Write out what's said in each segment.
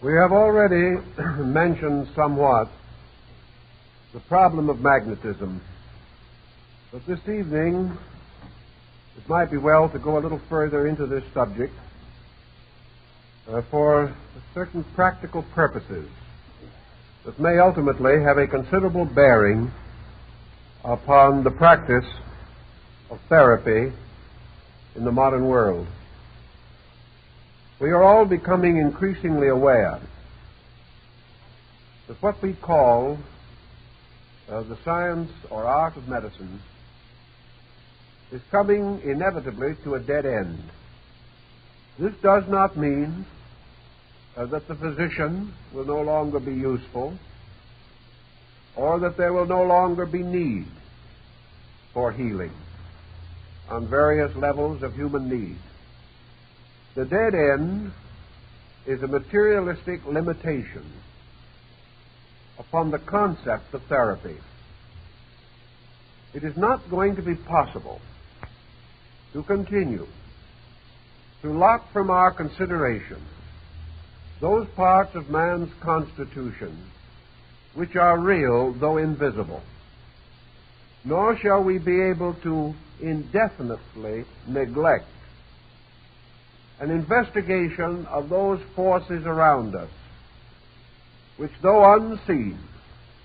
We have already mentioned somewhat the problem of magnetism, but this evening it might be well to go a little further into this subject for certain practical purposes that may ultimately have a considerable bearing upon the practice of therapy in the modern world. We are all becoming increasingly aware that what we call the science or art of medicine is coming inevitably to a dead end. This does not mean that the physician will no longer be useful or that there will no longer be need for healing on various levels of human need. The dead end is a materialistic limitation upon the concept of therapy. It is not going to be possible to continue to lock from our consideration those parts of man's constitution which are real though invisible, nor shall we be able to indefinitely neglect an investigation of those forces around us which, though unseen,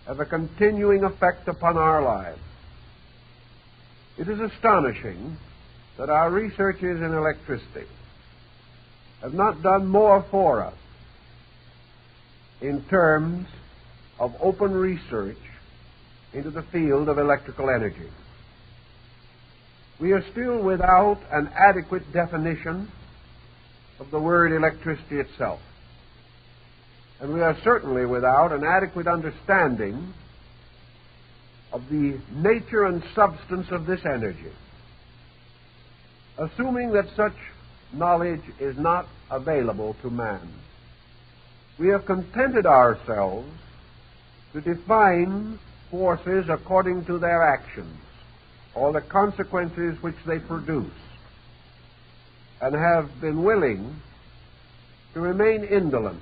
have a continuing effect upon our lives. It is astonishing that our researches in electricity have not done more for us in terms of open research into the field of electrical energy. We are still without an adequate definition of the word electricity itself. And we are certainly without an adequate understanding of the nature and substance of this energy. Assuming that such knowledge is not available to man, we have contented ourselves to define forces according to their actions or the consequences which they produce, and have been willing to remain indolent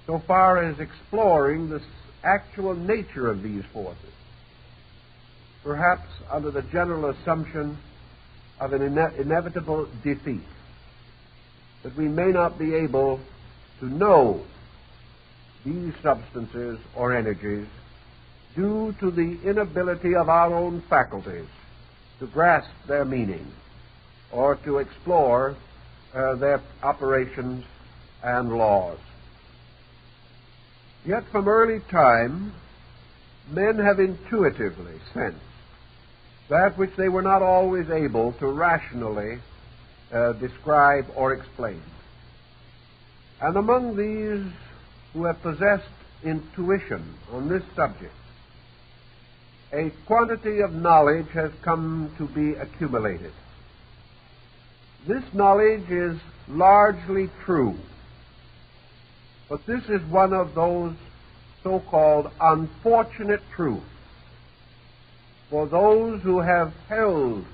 so far as exploring the actual nature of these forces, perhaps under the general assumption of an inevitable defeat, that we may not be able to know these substances or energies due to the inability of our own faculties to grasp their meaning or to explore their operations and laws. Yet from early time, men have intuitively sensed that which they were not always able to rationally describe or explain. And among these who have possessed intuition on this subject, a quantity of knowledge has come to be accumulated. This knowledge is largely true, but this is one of those so-called unfortunate truths for those who have held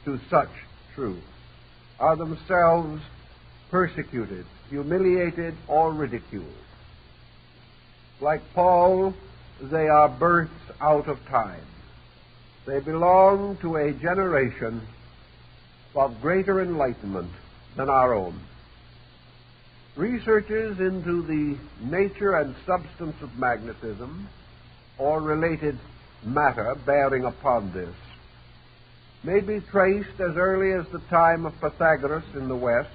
to such truth are themselves persecuted, humiliated, or ridiculed. Like Paul, they are births out of time. They belong to a generation of greater enlightenment than our own. Researches into the nature and substance of magnetism or related matter bearing upon this may be traced as early as the time of Pythagoras in the West,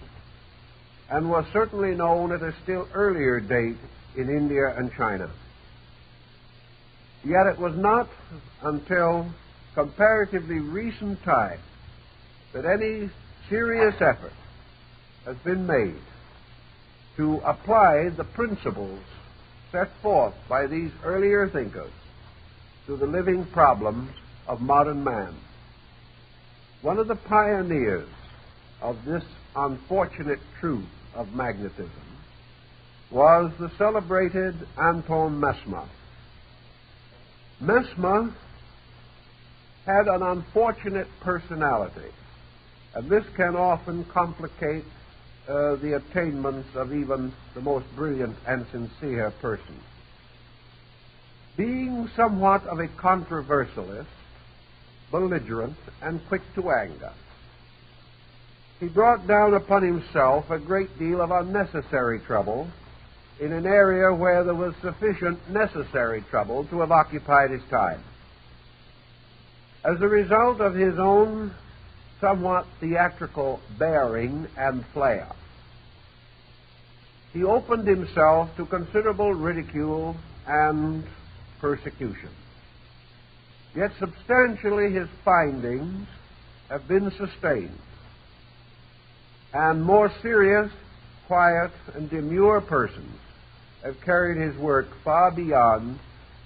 and was certainly known at a still earlier date in India and China. Yet it was not until comparatively recent time that any serious effort has been made to apply the principles set forth by these earlier thinkers to the living problems of modern man. One of the pioneers of this unfortunate truth of magnetism was the celebrated Anton Mesmer. Mesmer had an unfortunate personality, and this can often complicate the attainments of even the most brilliant and sincere person. Being somewhat of a controversialist, belligerent, and quick to anger, he brought down upon himself a great deal of unnecessary trouble in an area where there was sufficient necessary trouble to have occupied his time. As a result of his own somewhat theatrical bearing and flair, he opened himself to considerable ridicule and persecution. Yet substantially his findings have been sustained, and more serious, quiet, and demure persons have carried his work far beyond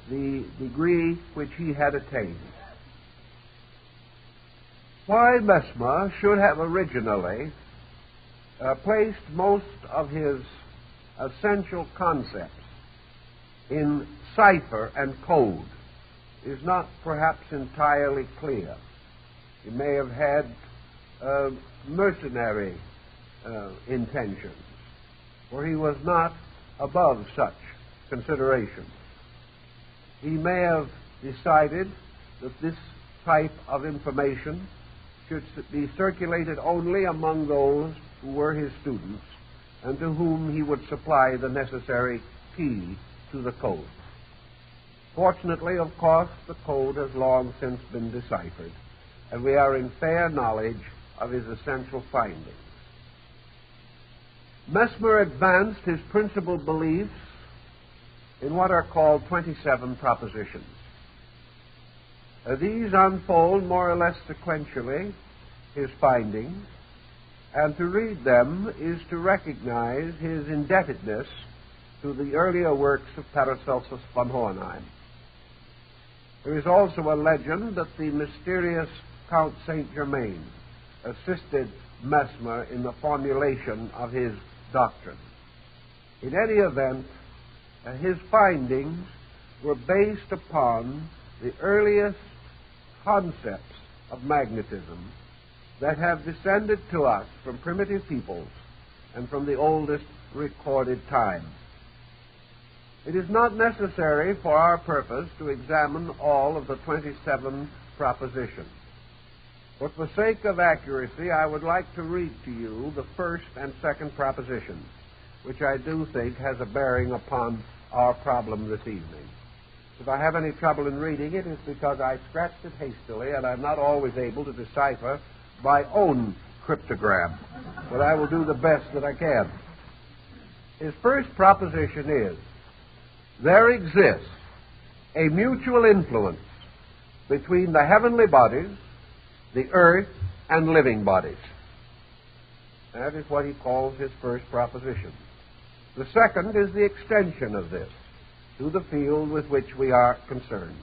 the degree which he had attained. Why Mesmer should have originally placed most of his essential concepts in cipher and code is not perhaps entirely clear. He may have had mercenary intentions, for he was not above such considerations. He may have decided that this type of information should be circulated only among those who were his students and to whom he would supply the necessary key to the code. Fortunately, of course, the code has long since been deciphered, and we are in fair knowledge of his essential findings. Mesmer advanced his principal beliefs in what are called 27 propositions. These unfold more or less sequentially his findings, and to read them is to recognize his indebtedness to the earlier works of Paracelsus von Hohenheim. There is also a legend that the mysterious Count Saint-Germain assisted Mesmer in the formulation of his doctrine. In any event, his findings were based upon the earliest concepts of magnetism that have descended to us from primitive peoples and from the oldest recorded time. It is not necessary for our purpose to examine all of the 27 propositions. But for sake of accuracy, I would like to read to you the first and second propositions, which I do think has a bearing upon our problem this evening. If I have any trouble in reading it, it's because I scratched it hastily, and I'm not always able to decipher my own cryptogram. But I will do the best that I can. His first proposition is, there exists a mutual influence between the heavenly bodies, the earth, and living bodies. That is what he calls his first proposition. The second is the extension of this to the field with which we are concerned.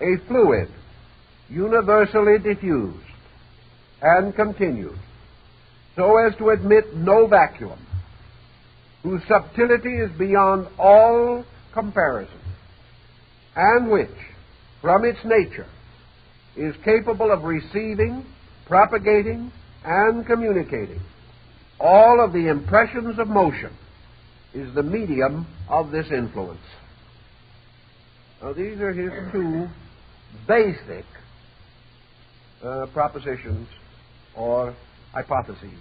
A fluid, universally diffused and continued, so as to admit no vacuum, whose subtlety is beyond all comparison, and which, from its nature, is capable of receiving, propagating, and communicating all of the impressions of motion, is the medium of this influence. Now, these are his two basic propositions or hypotheses.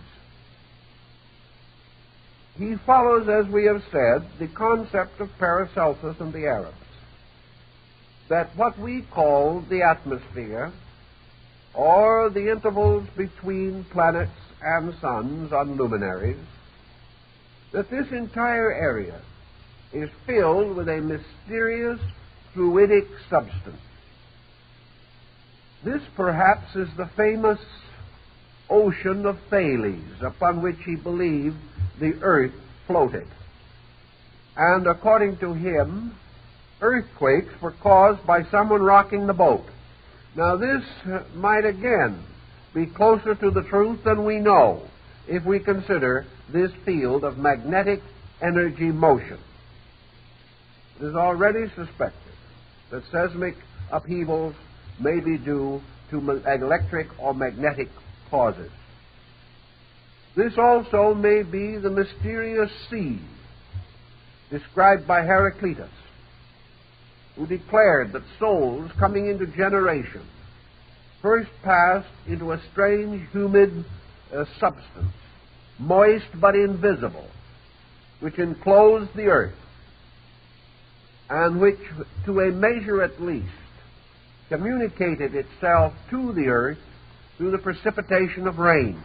He follows, as we have said, the concept of Paracelsus and the Arabs, that what we call the atmosphere, or the intervals between planets and suns on luminaries, that this entire area is filled with a mysterious fluidic substance. This perhaps is the famous ocean of Thales, upon which he believed the earth floated. And according to him, earthquakes were caused by someone rocking the boat. Now this might again be closer to the truth than we know if we consider this field of magnetic energy motion. It is already suspected that seismic upheavals may be due to electric or magnetic causes. This also may be the mysterious sea described by Heraclitus, who declared that souls coming into generation first passed into a strange, humid substance, moist but invisible, which enclosed the earth, and which, to a measure at least, communicated itself to the earth through the precipitation of rain.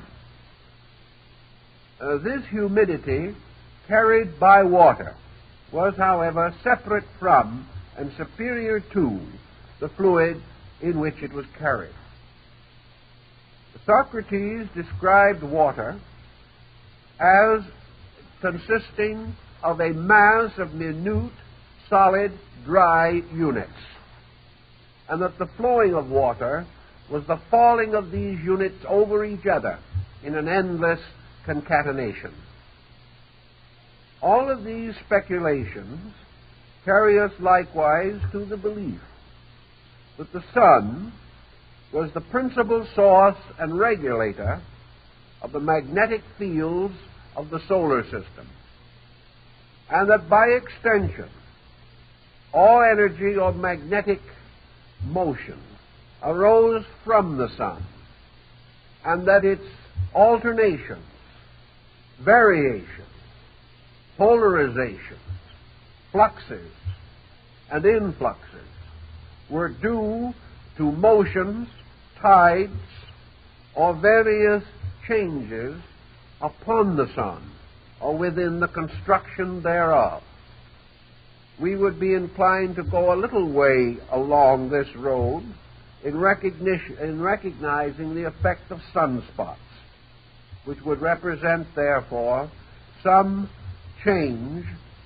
This humidity carried by water was, however, separate from and superior to the fluid in which it was carried. Socrates described water as consisting of a mass of minute, solid, dry units, and that the flowing of water was the falling of these units over each other in an endless concatenation. All of these speculations carry us likewise to the belief that the sun was the principal source and regulator of the magnetic fields of the solar system, and that by extension all energy of magnetic motion arose from the sun, and that its alternations, variations, polarizations, fluxes, and influxes were due to motions, tides, or various changes upon the sun or within the construction thereof. We would be inclined to go a little way along this road in recognizing the effect of sunspots, which would represent, therefore, some change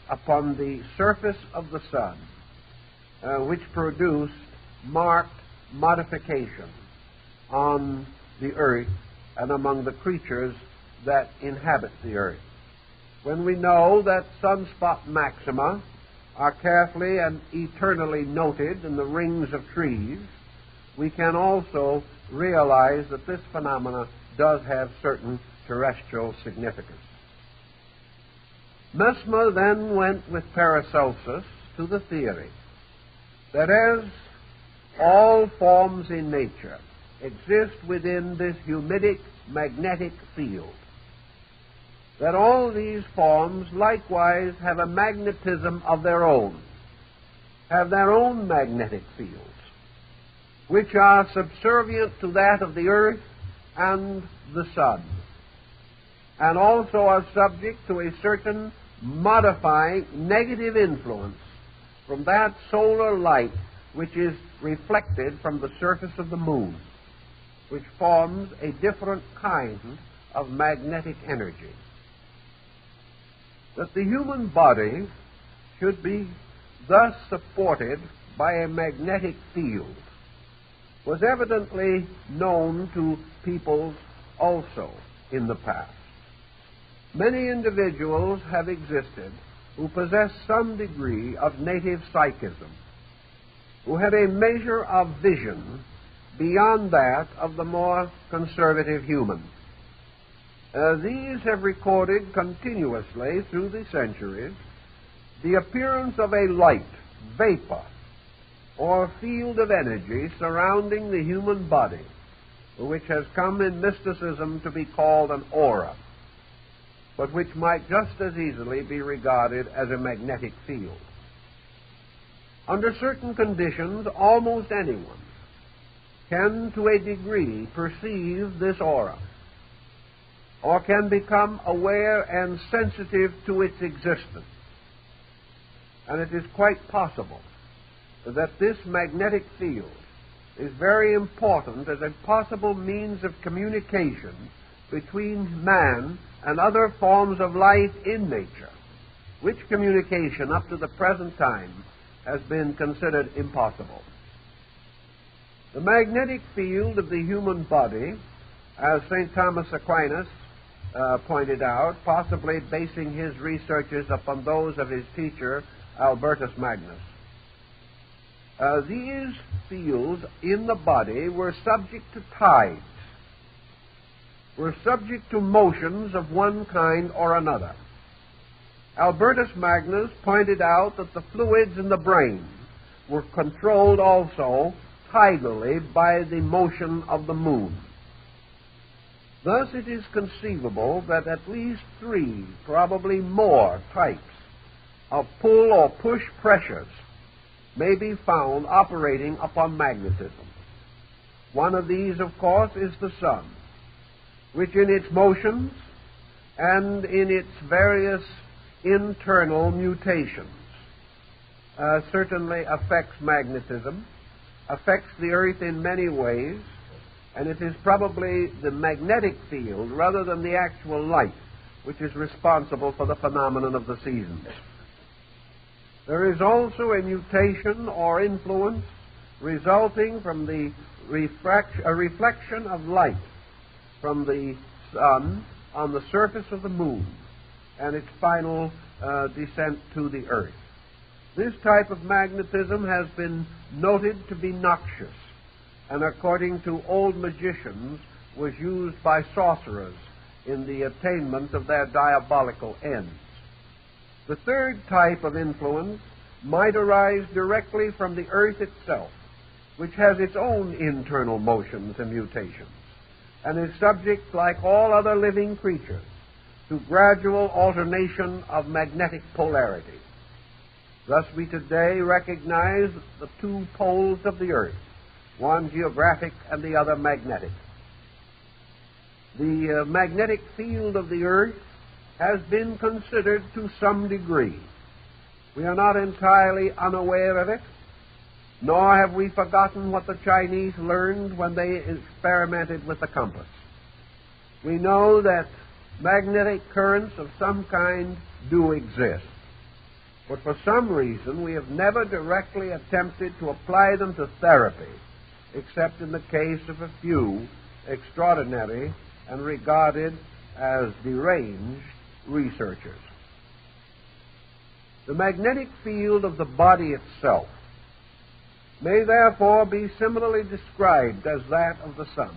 upon the surface of the sun, which produced marked modification on the earth and among the creatures that inhabit the earth. When we know that sunspot maxima are carefully and eternally noted in the rings of trees, we can also realize that this phenomena does have certain terrestrial significance. Mesmer then went with Paracelsus to the theory that as all forms in nature exist within this humidic magnetic field, that all these forms likewise have a magnetism of their own, have their own magnetic fields, which are subservient to that of the earth and the sun, and also are subject to a certain modifying negative influence from that solar light which is reflected from the surface of the moon, which forms a different kind of magnetic energy. That the human body should be thus supported by a magnetic field was evidently known to peoples also in the past. Many individuals have existed who possess some degree of native psychism, who had a measure of vision beyond that of the more conservative human. These have recorded continuously through the centuries the appearance of a light, vapor, or field of energy surrounding the human body, which has come in mysticism to be called an aura, but which might just as easily be regarded as a magnetic field. Under certain conditions, almost anyone can, to a degree, perceive this aura, or can become aware and sensitive to its existence. And it is quite possible that this magnetic field is very important as a possible means of communication between man and other forms of life in nature, which communication up to the present time has been considered impossible. The magnetic field of the human body, as St. Thomas Aquinas pointed out, possibly basing his researches upon those of his teacher, Albertus Magnus. These fields in the body were subject to tides, were subject to motions of one kind or another. Albertus Magnus pointed out that the fluids in the brain were controlled also tidally by the motion of the moon. Thus it is conceivable that at least 3, probably more, types of pull or push pressures may be found operating upon magnetism. One of these, of course, is the sun, which in its motions and in its various internal mutations certainly affects magnetism, affects the earth in many ways, and it is probably the magnetic field rather than the actual light which is responsible for the phenomenon of the seasons. There is also a mutation or influence resulting from the reflection of light from the sun on the surface of the moon and its final descent to the earth. This type of magnetism has been noted to be noxious, and according to old magicians was used by sorcerers in the attainment of their diabolical ends. The third type of influence might arise directly from the earth itself, which has its own internal motions and mutations, and is subject, like all other living creatures, to gradual alternation of magnetic polarity. Thus we today recognize the 2 poles of the earth, one geographic and the other magnetic. The magnetic field of the earth has been considered to some degree. We are not entirely unaware of it, nor have we forgotten what the Chinese learned when they experimented with the compass. We know that magnetic currents of some kind do exist, but for some reason we have never directly attempted to apply them to therapy, except in the case of a few extraordinary and regarded as deranged researchers. The magnetic field of the body itself may therefore be similarly described as that of the sun,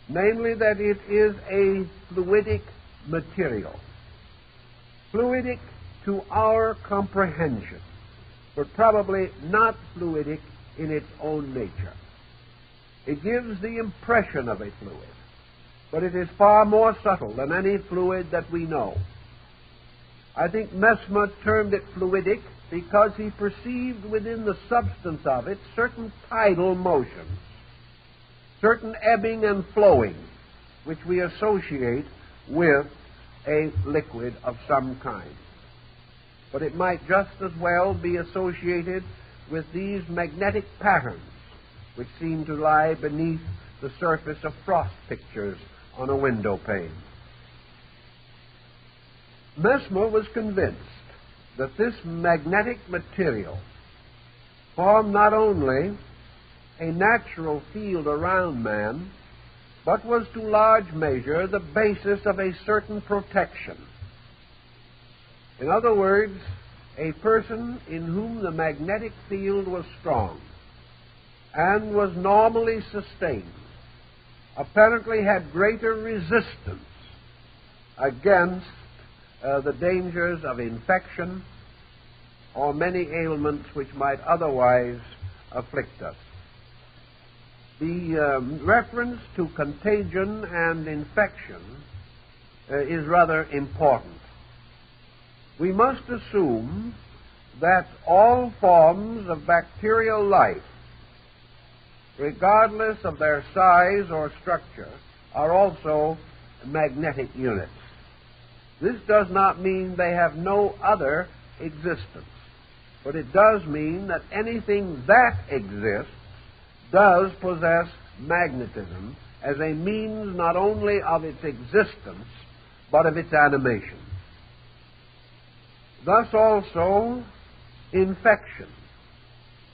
namely that it is a fluidic material. Fluidic to our comprehension, but probably not fluidic in its own nature. It gives the impression of a fluid, but it is far more subtle than any fluid that we know. I think Mesmer termed it fluidic because he perceived within the substance of it certain tidal motions, certain ebbing and flowing, which we associate with a liquid of some kind. But it might just as well be associated with these magnetic patterns, which seem to lie beneath the surface of frost pictures on a window pane. Mesmer was convinced that this magnetic material formed not only a natural field around man, but was to large measure the basis of a certain protection. In other words, a person in whom the magnetic field was strong and was normally sustained apparently had greater resistance against the dangers of infection or many ailments which might otherwise afflict us. The reference to contagion and infection is rather important. We must assume that all forms of bacterial life, regardless of their size or structure, are also magnetic units. This does not mean they have no other existence, but it does mean that anything that exists does possess magnetism as a means not only of its existence, but of its animation. Thus also, infection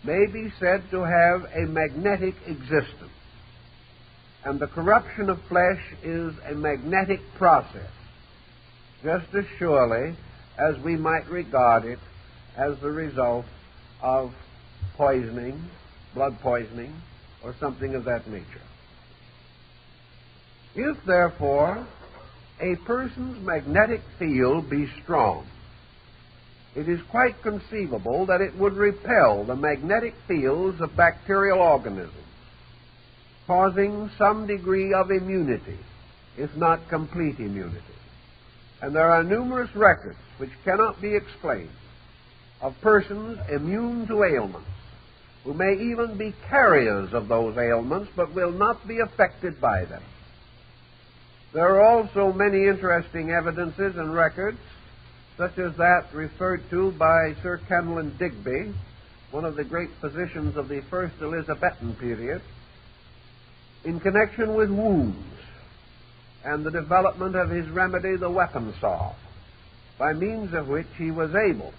may be said to have a magnetic existence, and the corruption of flesh is a magnetic process, just as surely as we might regard it as the result of poisoning, blood poisoning, or something of that nature. If, therefore, a person's magnetic field be strong, it is quite conceivable that it would repel the magnetic fields of bacterial organisms, causing some degree of immunity, if not complete immunity. And there are numerous records which cannot be explained of persons immune to ailments, who may even be carriers of those ailments but will not be affected by them. There are also many interesting evidences and records, such as that referred to by Sir Kenelm Digby, one of the great physicians of the first Elizabethan period, in connection with wounds and the development of his remedy, the weapon saw, by means of which he was able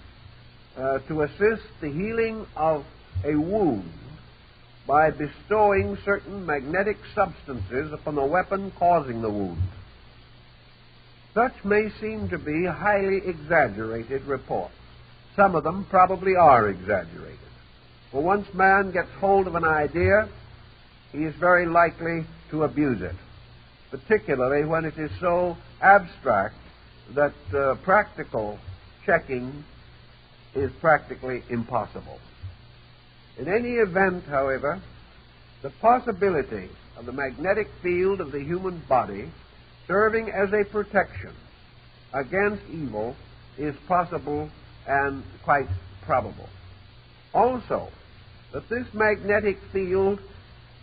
to assist the healing of a wound by bestowing certain magnetic substances upon the weapon causing the wound. Such may seem to be highly exaggerated reports. Some of them probably are exaggerated. For once man gets hold of an idea, he is very likely to abuse it, particularly when it is so abstract that practical checking is practically impossible. In any event, however, the possibility of the magnetic field of the human body serving as a protection against evil is possible and quite probable. Also, that this magnetic field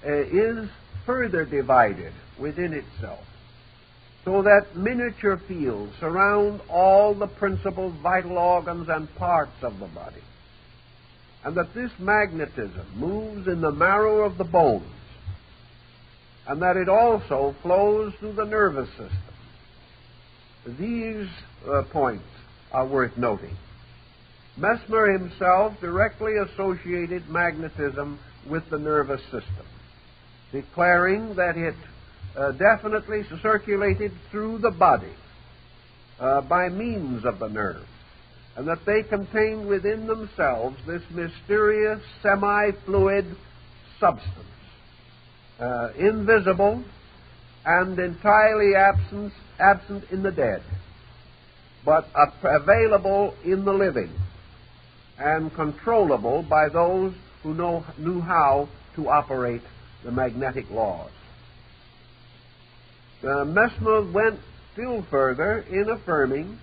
is further divided within itself, so that miniature fields surround all the principal vital organs and parts of the body, and that this magnetism moves in the marrow of the bones, and that it also flows through the nervous system. These points are worth noting. Mesmer himself directly associated magnetism with the nervous system, declaring that it definitely circulated through the body by means of the nerves, and that they contained within themselves this mysterious semi-fluid substance, invisible and entirely absent in the dead, but available in the living and controllable by those who knew how to operate the magnetic laws. Mesmer went still further in affirming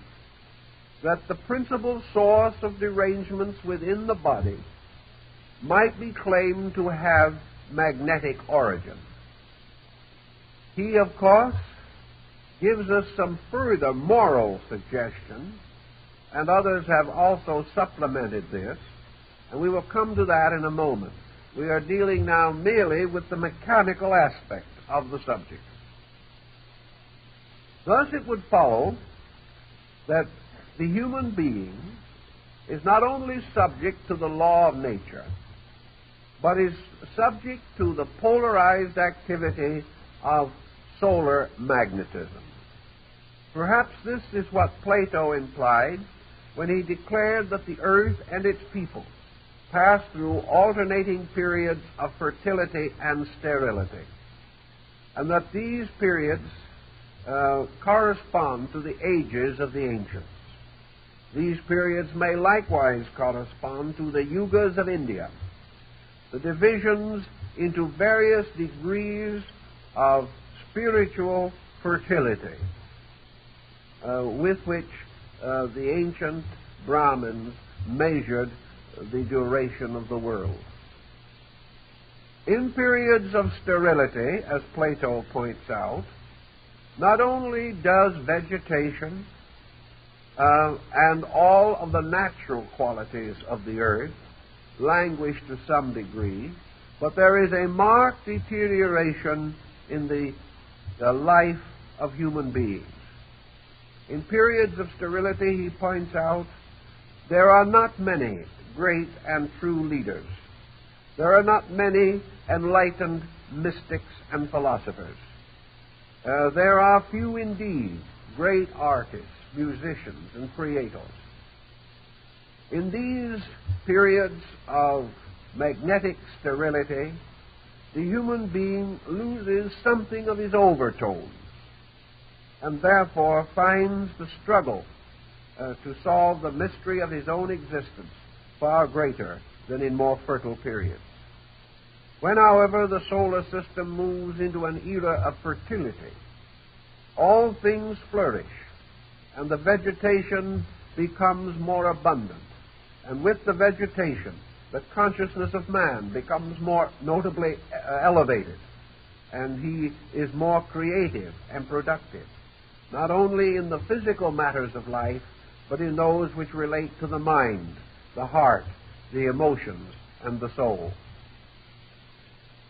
that the principal source of derangements within the body might be claimed to have magnetic origin. He, of course, gives us some further moral suggestion, and others have also supplemented this, and we will come to that in a moment. We are dealing now merely with the mechanical aspect of the subject. Thus it would follow that the human being is not only subject to the law of nature, but is subject to the polarized activity of solar magnetism. Perhaps this is what Plato implied when he declared that the earth and its people pass through alternating periods of fertility and sterility, and that these periods correspond to the ages of the ancients. These periods may likewise correspond to the yugas of India, the divisions into various degrees of spiritual fertility with which the ancient Brahmins measured the duration of the world. In periods of sterility, as Plato points out, not only does vegetation and all of the natural qualities of the earth languish to some degree, but there is a marked deterioration in the life of human beings. In periods of sterility, he points out, there are not many great and true leaders. There are not many enlightened mystics and philosophers. There are few indeed great artists, musicians, and creators. In these periods of magnetic sterility, the human being loses something of his overtones, and therefore finds the struggle to solve the mystery of his own existence far greater than in more fertile periods. When, however, the solar system moves into an era of fertility, all things flourish, and the vegetation becomes more abundant. And with the vegetation, the consciousness of man becomes more notably elevated, and he is more creative and productive, not only in the physical matters of life, but in those which relate to the mind, the heart, the emotions, and the soul.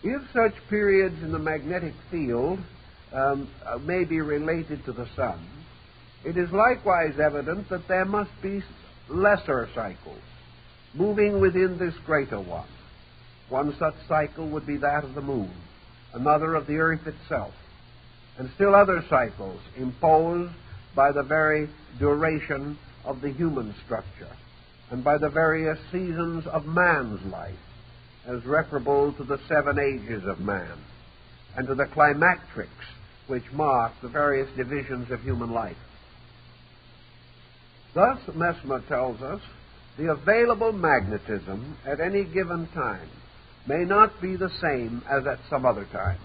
If such periods in the magnetic field may be related to the sun, it is likewise evident that there must be lesser cycles moving within this greater one. One such cycle would be that of the moon, another of the earth itself, and still other cycles imposed by the very duration of the human structure and by the various seasons of man's life, as referable to the 7 ages of man and to the climacterics which mark the various divisions of human life. Thus, Mesmer tells us, the available magnetism at any given time may not be the same as at some other time.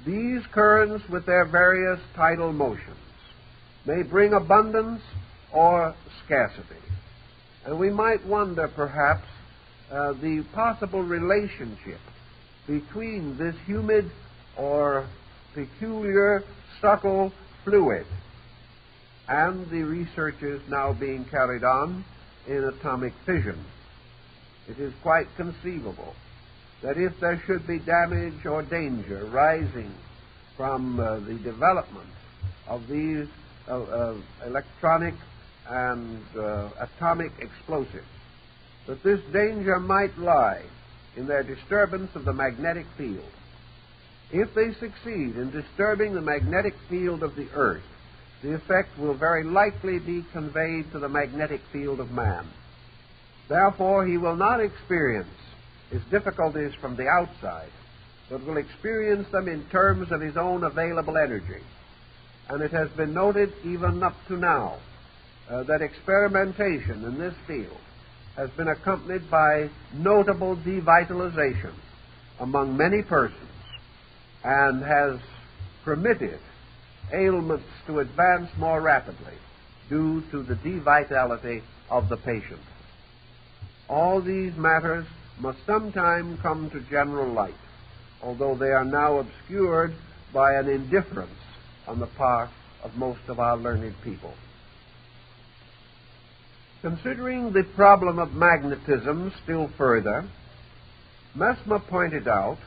These currents, with their various tidal motions, may bring abundance or scarcity. And we might wonder, perhaps, the possible relationship between this humid or peculiar, subtle fluid and the researches now being carried on in atomic fission. It is quite conceivable that if there should be damage or danger rising from the development of these electronic and atomic explosives, that this danger might lie in their disturbance of the magnetic field. If they succeed in disturbing the magnetic field of the earth, the effect will very likely be conveyed to the magnetic field of man. Therefore, he will not experience his difficulties from the outside, but will experience them in terms of his own available energy. And it has been noted even up to now that experimentation in this field has been accompanied by notable devitalization among many persons and has permitted ailments to advance more rapidly due to the devitality of the patient. All these matters must sometime come to general light, although they are now obscured by an indifference on the part of most of our learned people. Considering the problem of magnetism still further, Mesmer pointed out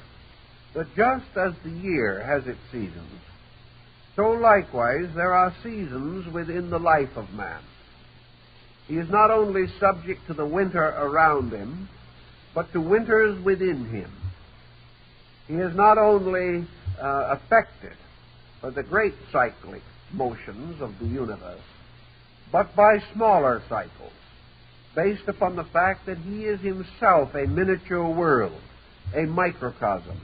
that just as the year has its seasons, so likewise there are seasons within the life of man. He is not only subject to the winter around him, but to winters within him. He is not only affected by the great cyclic motions of the universe, but by smaller cycles, based upon the fact that he is himself a miniature world, a microcosm,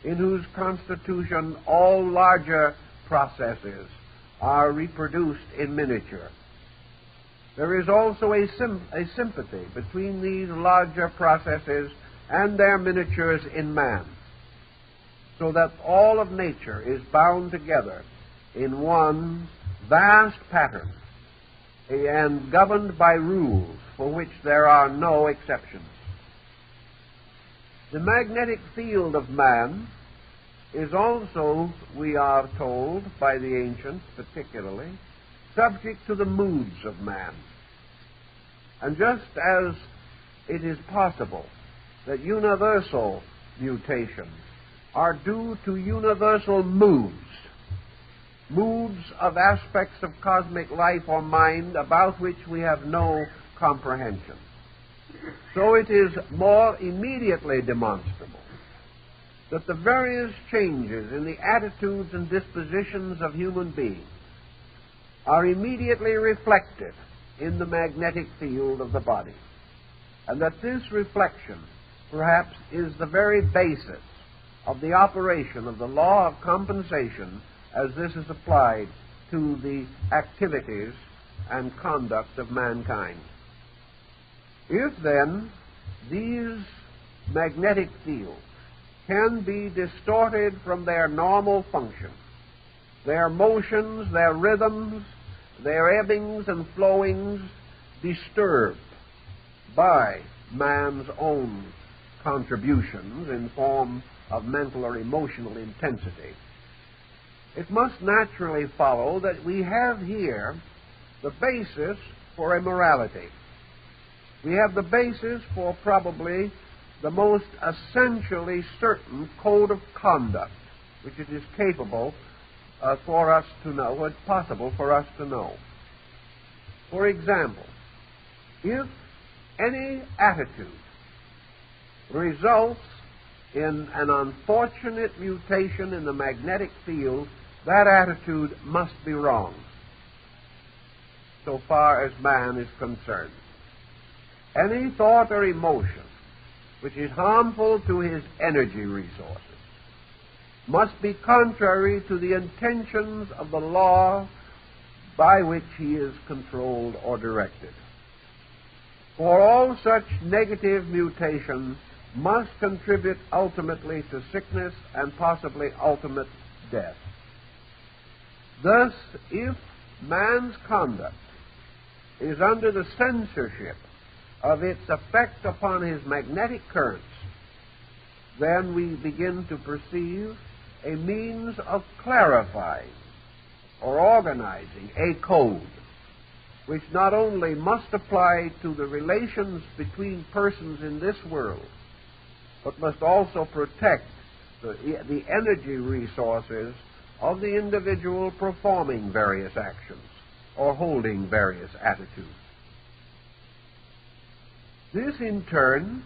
in whose constitution all larger processes are reproduced in miniature. There is also a sympathy between these larger processes and their miniatures in man, so that all of nature is bound together in one vast pattern and governed by rules for which there are no exceptions. The magnetic field of man is also, we are told by the ancients particularly, subject to the moods of man. And just as it is possible that universal mutations are due to universal moods of aspects of cosmic life or mind about which we have no comprehension, so it is more immediately demonstrable that the various changes in the attitudes and dispositions of human beings are immediately reflected in the magnetic field of the body, and that this reflection perhaps is the very basis of the operation of the law of compensation as this is applied to the activities and conduct of mankind. If then these magnetic fields can be distorted from their normal function, their motions, their rhythms, their ebbings and flowings disturbed by man's own contributions in form of mental or emotional intensity, it must naturally follow that we have here the basis for a morality. We have the basis for probably the most essentially certain code of conduct, which it is capable for us to know, it's possible for us to know. For example, if any attitude results in an unfortunate mutation in the magnetic field, that attitude must be wrong, so far as man is concerned. Any thought or emotion which is harmful to his energy resources must be contrary to the intentions of the law by which he is controlled or directed. For all such negative mutations must contribute ultimately to sickness and possibly ultimate death. Thus, if man's conduct is under the censorship of its effect upon his magnetic currents, then we begin to perceive a means of clarifying or organizing a code which not only must apply to the relations between persons in this world, but must also protect the energy resources of the individual performing various actions or holding various attitudes. This, in turn,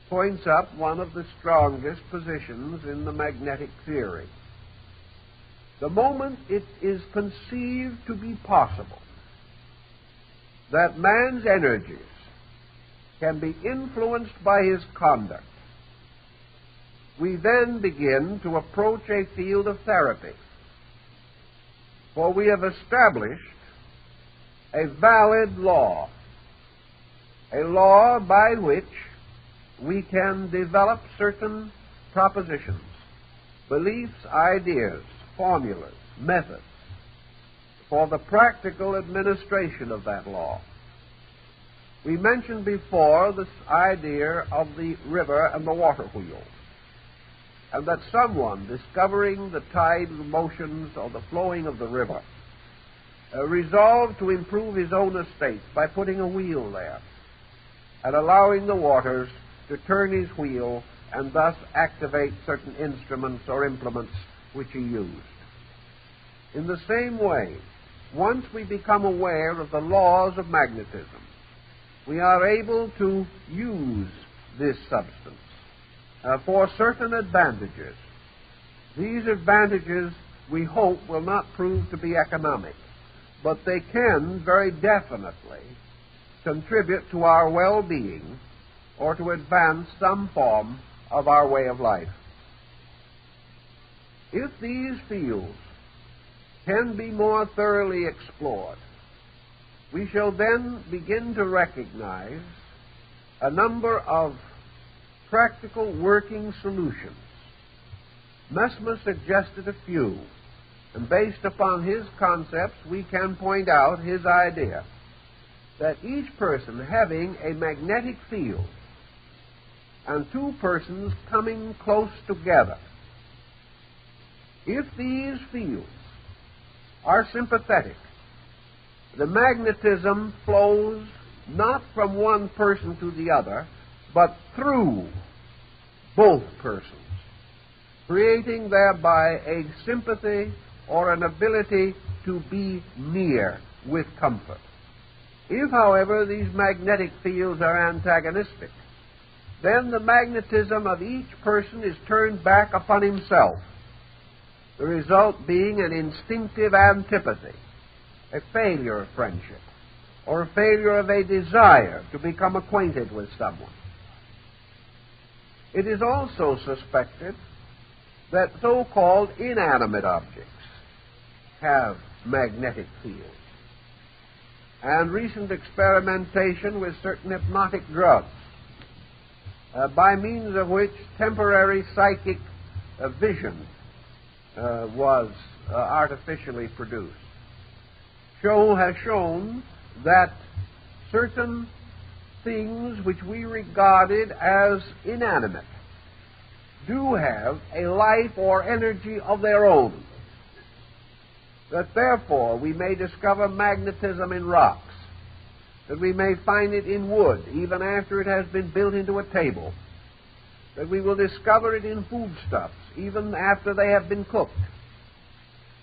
points up one of the strongest positions in the magnetic theory. The moment it is conceived to be possible that man's energies can be influenced by his conduct, we then begin to approach a field of therapy. For we have established a valid law, a law by which we can develop certain propositions, beliefs, ideas, formulas, methods for the practical administration of that law. We mentioned before this idea of the river and the water wheel, and that someone discovering the tide motions or the flowing of the river resolved to improve his own estate by putting a wheel there and allowing the waters to turn his wheel and thus activate certain instruments or implements which he used. In the same way, once we become aware of the laws of magnetism, we are able to use this substance for certain advantages. These advantages, we hope, will not prove to be economic, but they can very definitely contribute to our well-being or to advance some form of our way of life. If these fields can be more thoroughly explored, we shall then begin to recognize a number of practical working solutions. Mesmer suggested a few, and based upon his concepts, we can point out his idea that each person having a magnetic field and two persons coming close together, if these fields are sympathetic, the magnetism flows not from one person to the other, but through both persons, creating thereby a sympathy or an ability to be near with comfort. If, however, these magnetic fields are antagonistic, then the magnetism of each person is turned back upon himself, the result being an instinctive antipathy, a failure of friendship, or a failure of a desire to become acquainted with someone. It is also suspected that so-called inanimate objects have magnetic fields. And recent experimentation with certain hypnotic drugs, by means of which temporary psychic vision was artificially produced, has shown that certain things which we regarded as inanimate do have a life or energy of their own. That therefore we may discover magnetism in rocks, that we may find it in wood even after it has been built into a table, that we will discover it in foodstuffs even after they have been cooked,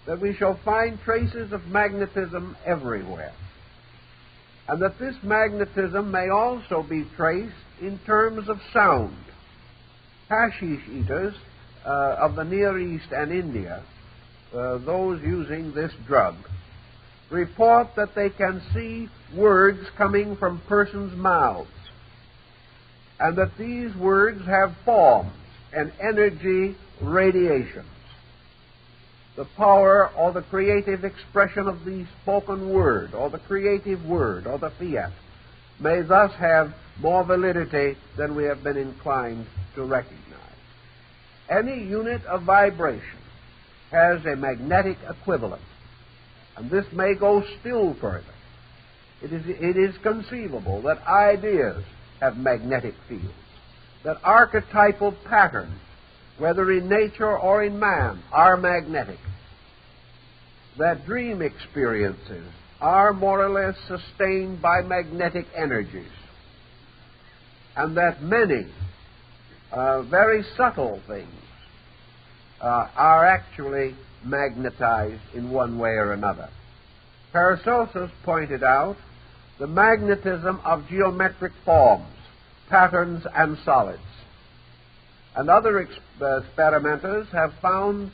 that we shall find traces of magnetism everywhere, and that this magnetism may also be traced in terms of sound. Hashish eaters of the Near East and India, those using this drug, report that they can see words coming from persons' mouths, and that these words have forms and energy radiations. The power or the creative expression of the spoken word or the creative word or the fiat may thus have more validity than we have been inclined to recognize. Any unit of vibration has a magnetic equivalent, and this may go still further. It is conceivable that ideas have magnetic fields, that archetypal patterns, whether in nature or in man, are magnetic, that dream experiences are more or less sustained by magnetic energies, and that many very subtle things are actually magnetized in one way or another. Paracelsus pointed out the magnetism of geometric forms, patterns, and solids. And other experimenters have found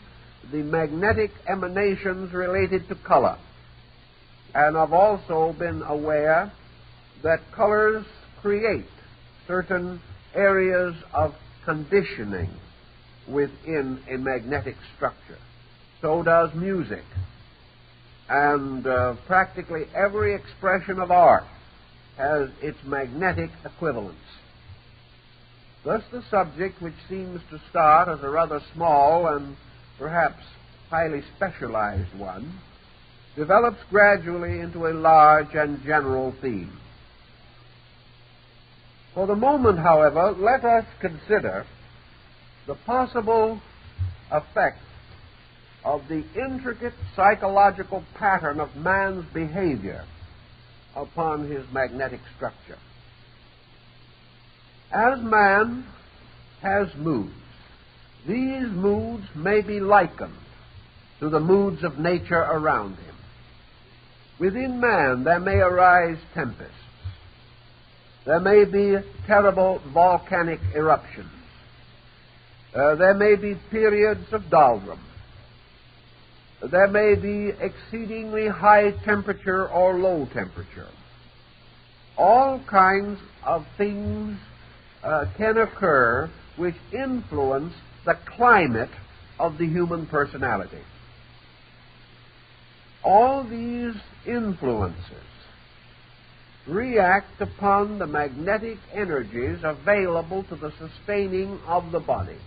the magnetic emanations related to color, and have also been aware that colors create certain areas of conditioning within a magnetic structure. So does music. And practically every expression of art has its magnetic equivalence. Thus the subject, which seems to start as a rather small and perhaps highly specialized one, develops gradually into a large and general theme. For the moment, however, let us consider the possible effect of the intricate psychological pattern of man's behavior upon his magnetic structure. As man has moods, these moods may be likened to the moods of nature around him. Within man there may arise tempests. There may be terrible volcanic eruptions. There may be periods of doldrum. There may be exceedingly high temperature or low temperature. All kinds of things can occur which influence the climate of the human personality. All these influences react upon the magnetic energies available to the sustaining of the body.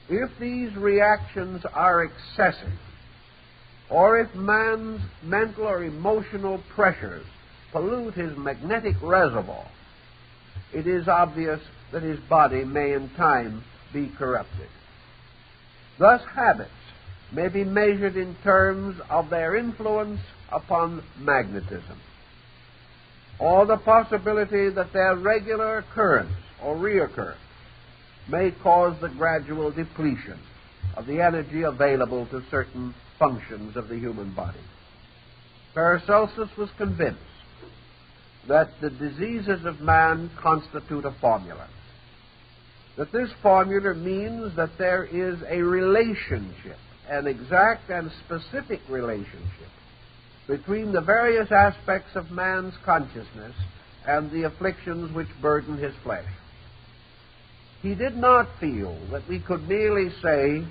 If these reactions are excessive, or if man's mental or emotional pressures pollute his magnetic reservoir, it is obvious that his body may in time be corrupted. Thus habits may be measured in terms of their influence upon magnetism, or the possibility that their regular occurrence or reoccurrence may cause the gradual depletion of the energy available to certain functions of the human body. Paracelsus was convinced that the diseases of man constitute a formula, that this formula means that there is a relationship, an exact and specific relationship, between the various aspects of man's consciousness and the afflictions which burden his flesh. He did not feel that we could merely say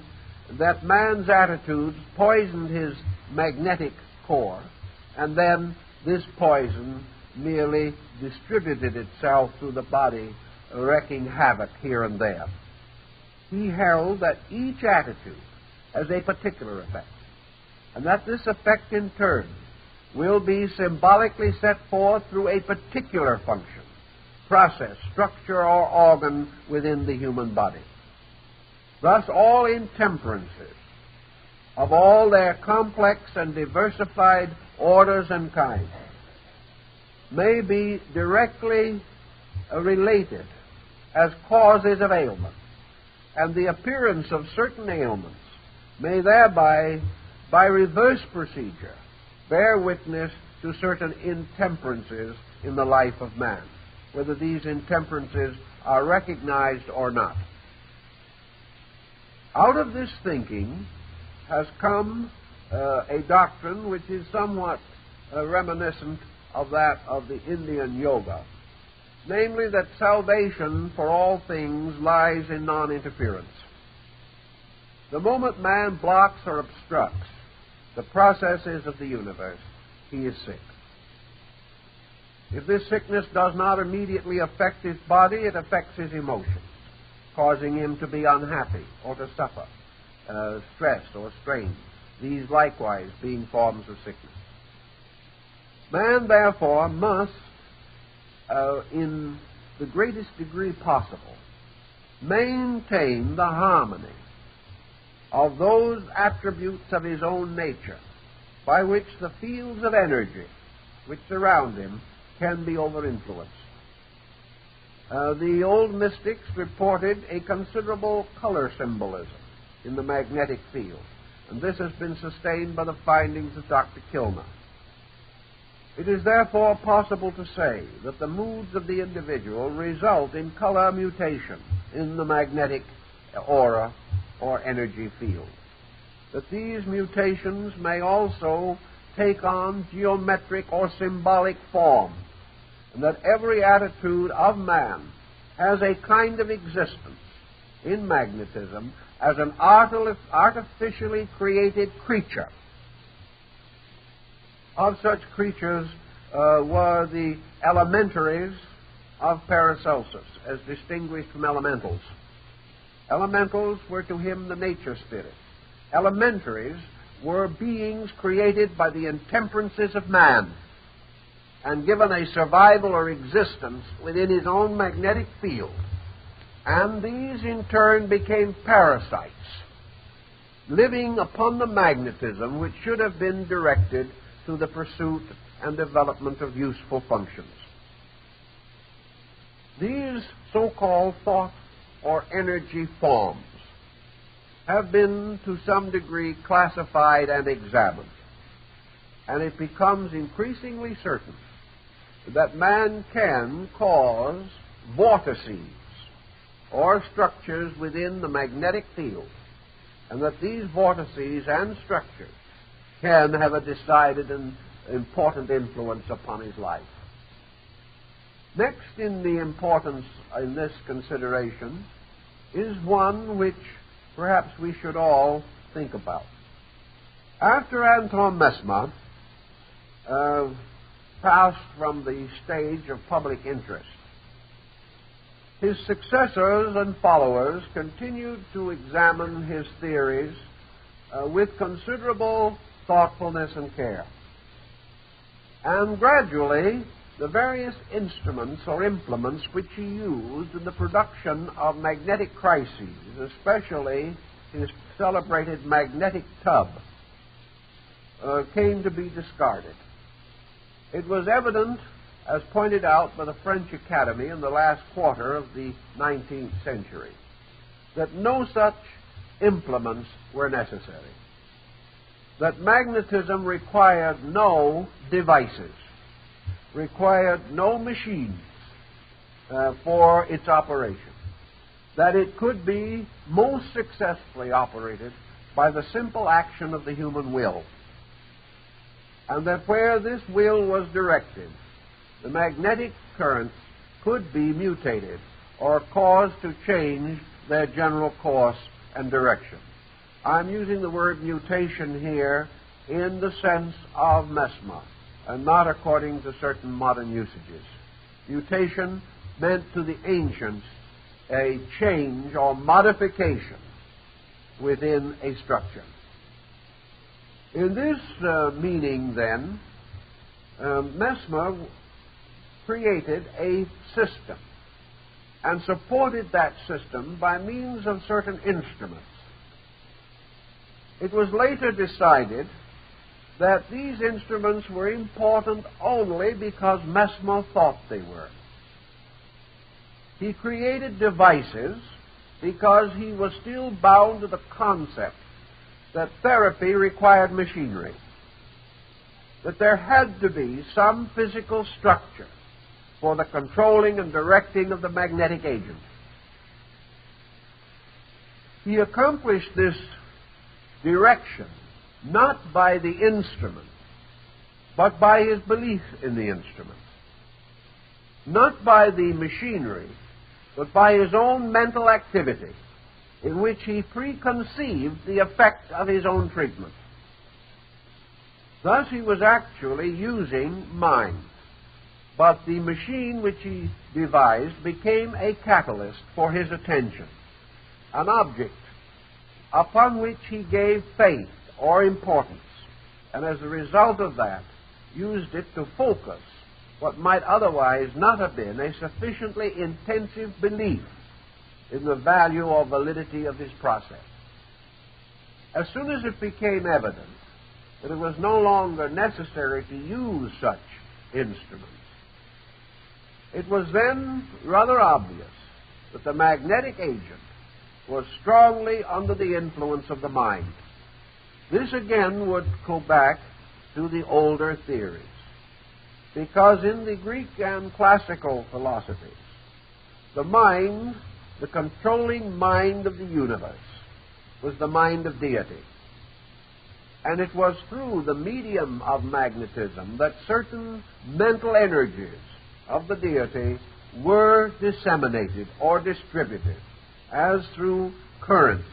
that man's attitudes poisoned his magnetic core, and then this poison merely distributed itself through the body, wreaking havoc here and there. He held that each attitude has a particular effect, and that this effect in turn will be symbolically set forth through a particular function, process, structure, or organ within the human body. Thus, all intemperances of all their complex and diversified orders and kinds may be directly related as causes of ailment, and the appearance of certain ailments may thereby, by reverse procedure, bear witness to certain intemperances in the life of man, whether these intemperances are recognized or not. Out of this thinking has come a doctrine which is somewhat reminiscent of that of the Indian yoga, namely that salvation for all things lies in non-interference. The moment man blocks or obstructs the processes of the universe, he is sick. If this sickness does not immediately affect his body, it affects his emotions, causing him to be unhappy or to suffer, stressed or strained, these likewise being forms of sickness. Man, therefore, must, in the greatest degree possible, maintain the harmony of those attributes of his own nature by which the fields of energy which surround him can be over-influenced. The old mystics reported a considerable color symbolism in the magnetic field, and this has been sustained by the findings of Dr. Kilmer. It is therefore possible to say that the moods of the individual result in color mutation in the magnetic aura or energy field. That these mutations may also take on geometric or symbolic form, and that every attitude of man has a kind of existence in magnetism as an artificially created creature. Of such creatures were the elementaries of Paracelsus, as distinguished from elementals. Elementals were to him the nature spirit. Elementaries were beings created by the intemperances of man and given a survival or existence within his own magnetic field. And these in turn became parasites, living upon the magnetism which should have been directed to the pursuit and development of useful functions. These so-called thought or energy forms have been to some degree classified and examined, and it becomes increasingly certain that man can cause vortices or structures within the magnetic field, and that these vortices and structures can have a decided and important influence upon his life. Next in the importance in this consideration is one which perhaps we should all think about. After Anton Mesmer passed from the stage of public interest, his successors and followers continued to examine his theories with considerable thoughtfulness and care. And gradually, the various instruments or implements which he used in the production of magnetic crises, especially his celebrated magnetic tub, came to be discarded. It was evident, as pointed out by the French Academy in the last quarter of the 19th century, that no such implements were necessary, that magnetism required no devices, required no machines for its operation, that it could be most successfully operated by the simple action of the human will, and that where this will was directed, the magnetic currents could be mutated or cause to change their general course and direction. I'm using the word mutation here in the sense of Mesmer, and not according to certain modern usages. Mutation meant to the ancients a change or modification within a structure. In this meaning, then, Mesmer created a system and supported that system by means of certain instruments. It was later decided that these instruments were important only because Mesmer thought they were. He created devices because he was still bound to the concept that therapy required machinery, that there had to be some physical structure for the controlling and directing of the magnetic agent. He accomplished this direction not by the instrument, but by his belief in the instrument. Not by the machinery, but by his own mental activity, in which he preconceived the effect of his own treatment. Thus he was actually using mind, but the machine which he devised became a catalyst for his attention, an object upon which he gave faith or importance, and as a result of that, used it to focus what might otherwise not have been a sufficiently intensive belief in the value or validity of his process. As soon as it became evident that it was no longer necessary to use such instruments, it was then rather obvious that the magnetic agent was strongly under the influence of the mind. This again would go back to the older theories, because in the Greek and classical philosophies, the mind, the controlling mind of the universe, was the mind of deity. And it was through the medium of magnetism that certain mental energies of the deity were disseminated or distributed, as through currents,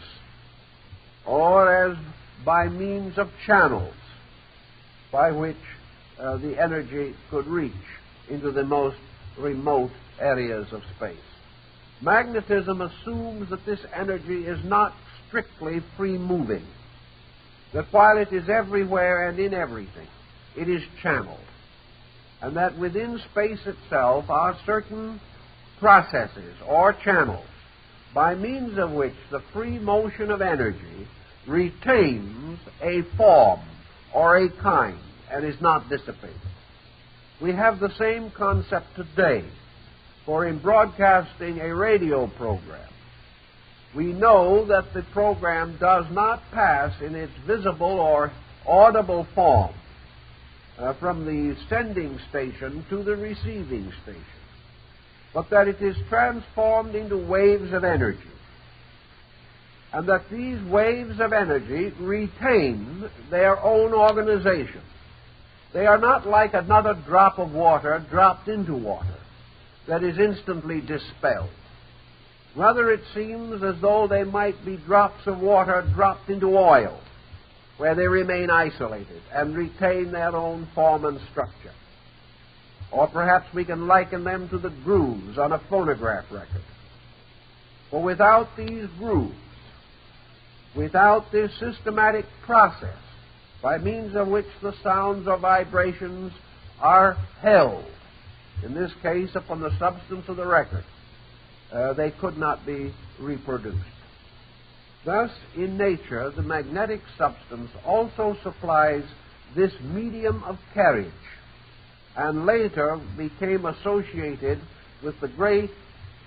or as by means of channels by which the energy could reach into the most remote areas of space. Magnetism assumes that this energy is not strictly free-moving, that while it is everywhere and in everything, it is channeled, and that within space itself are certain processes or channels by means of which the free motion of energy retains a form or a kind and is not dissipated. We have the same concept today, for in broadcasting a radio program, we know that the program does not pass in its visible or audible form from the sending station to the receiving station, but that it is transformed into waves of energy, and that these waves of energy retain their own organization. They are not like another drop of water dropped into water that is instantly dispelled. Rather, it seems as though they might be drops of water dropped into oil, where they remain isolated and retain their own form and structure. Or perhaps we can liken them to the grooves on a phonograph record. For without these grooves, without this systematic process by means of which the sounds or vibrations are held, in this case upon the substance of the record, they could not be reproduced. Thus, in nature, the magnetic substance also supplies this medium of carriage, and later became associated with the great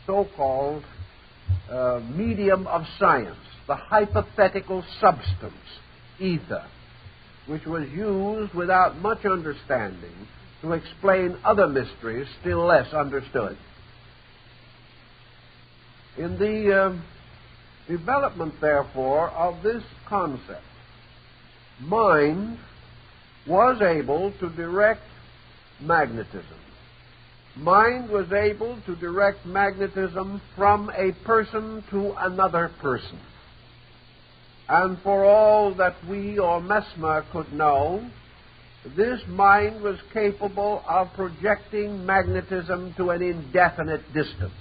so-called medium of science, the hypothetical substance, ether, which was used without much understanding to explain other mysteries still less understood. In the development, therefore, of this concept, mind was able to direct magnetism mind was able to direct magnetism from a person to another person. And for all that we or Mesmer could know, this mind was capable of projecting magnetism to an indefinite distance.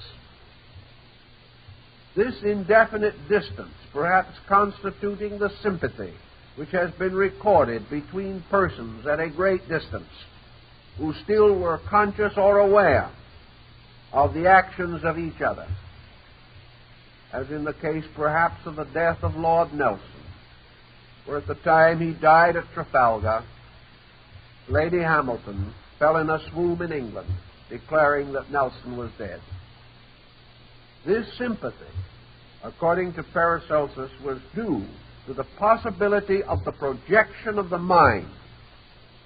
This indefinite distance, perhaps constituting the sympathy which has been recorded between persons at a great distance, who still were conscious or aware of the actions of each other, as in the case perhaps of the death of Lord Nelson, where at the time he died at Trafalgar, Lady Hamilton fell in a swoon in England, declaring that Nelson was dead. This sympathy, according to Paracelsus, was due to the possibility of the projection of the mind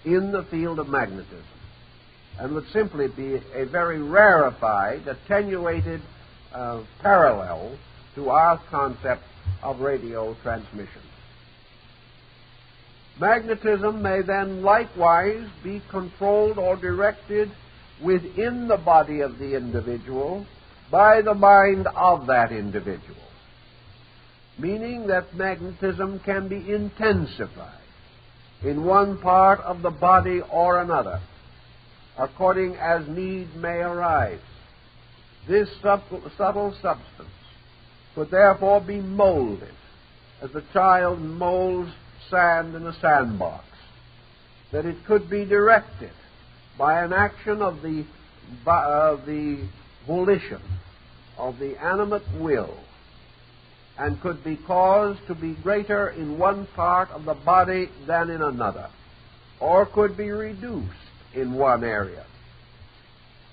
in the field of magnetism, and would simply be a very rarefied, attenuated parallel to our concept of radio transmission. Magnetism may then likewise be controlled or directed within the body of the individual by the mind of that individual, meaning that magnetism can be intensified in one part of the body or another, according as need may arise. This subtle substance could therefore be molded as a child molds sand in a sandbox, that it could be directed by an action of the volition, of the animate will, and could be caused to be greater in one part of the body than in another, or could be reduced in one area,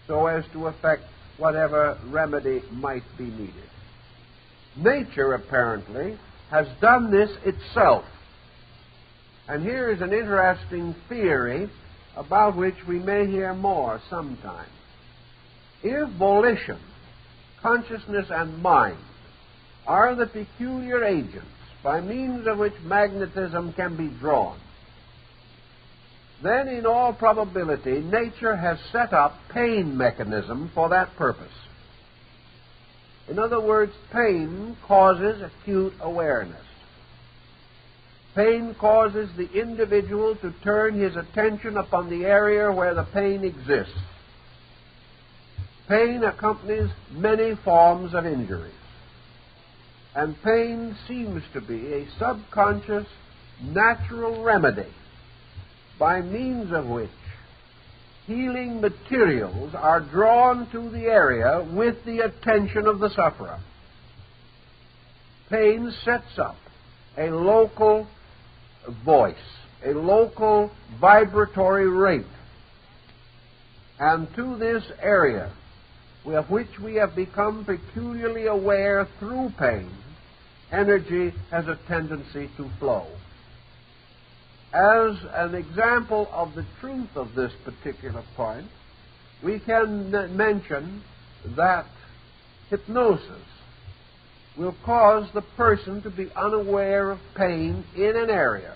so as to effect whatever remedy might be needed. Nature, apparently, has done this itself. And here is an interesting theory about which we may hear more sometime. If volition, consciousness, and mind are the peculiar agents by means of which magnetism can be drawn, then in all probability nature has set up pain mechanism for that purpose. In other words, pain causes acute awareness. Pain causes the individual to turn his attention upon the area where the pain exists. Pain accompanies many forms of injuries, and pain seems to be a subconscious, natural remedy by means of which healing materials are drawn to the area with the attention of the sufferer. Pain sets up a local voice, a local vibratory rate, and to this area with which we have become peculiarly aware through pain, energy has a tendency to flow. As an example of the truth of this particular point, we can mention that hypnosis will cause the person to be unaware of pain in an area,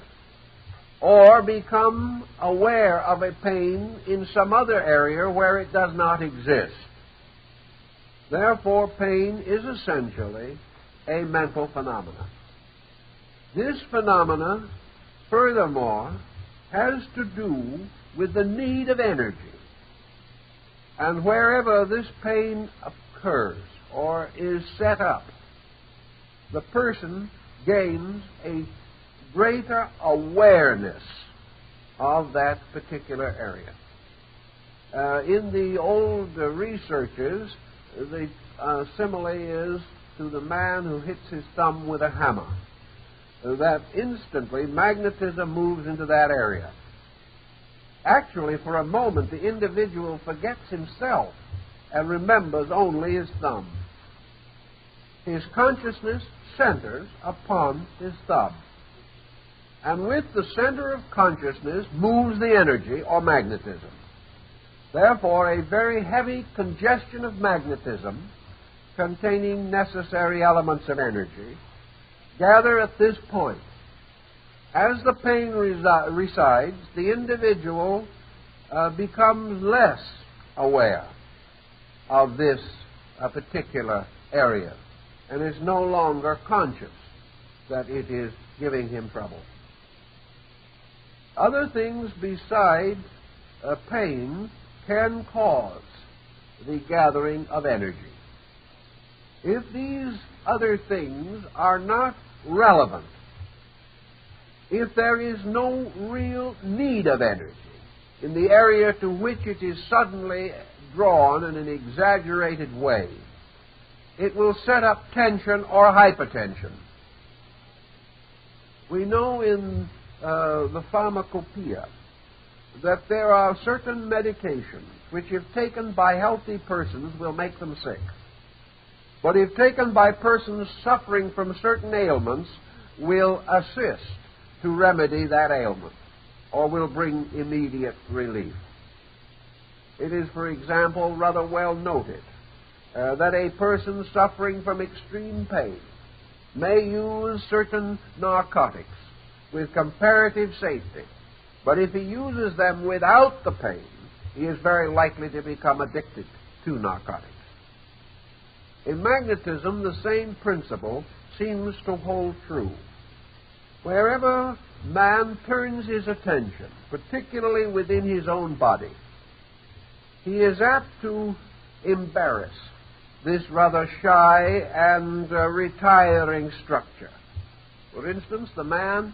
or become aware of a pain in some other area where it does not exist. Therefore, pain is essentially a mental phenomenon. This phenomenon, furthermore, has to do with the need of energy. And wherever this pain occurs or is set up, the person gains a greater awareness of that particular area. In the old researches, the simile is to the man who hits his thumb with a hammer, that instantly magnetism moves into that area. Actually, for a moment, the individual forgets himself and remembers only his thumb. His consciousness centers upon his thumb. And with the center of consciousness moves the energy or magnetism. Therefore, a very heavy congestion of magnetism containing necessary elements of energy gather at this point. As the pain resides, the individual becomes less aware of this particular area and is no longer conscious that it is giving him trouble. Other things besides pain can cause the gathering of energy. If these other things are not relevant, if there is no real need of energy in the area to which it is suddenly drawn in an exaggerated way, it will set up tension or hypertension. We know in the pharmacopoeia that there are certain medications which, if taken by healthy persons, will make them sick. But if taken by persons suffering from certain ailments, will assist to remedy that ailment or will bring immediate relief. It is, for example, rather well noted that a person suffering from extreme pain may use certain narcotics with comparative safety, but if he uses them without the pain, he is very likely to become addicted to narcotics. In magnetism, the same principle seems to hold true. Wherever man turns his attention, particularly within his own body, he is apt to embarrass this rather shy and retiring structure. For instance, the man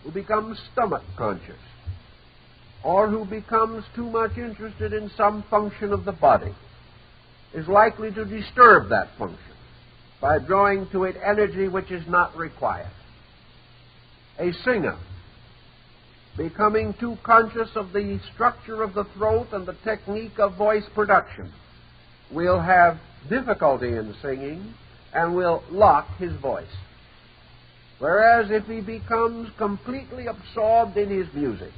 who becomes stomach conscious or who becomes too much interested in some function of the body is likely to disturb that function by drawing to it energy which is not required. A singer, becoming too conscious of the structure of the throat and the technique of voice production, will have difficulty in singing and will lock his voice. Whereas if he becomes completely absorbed in his music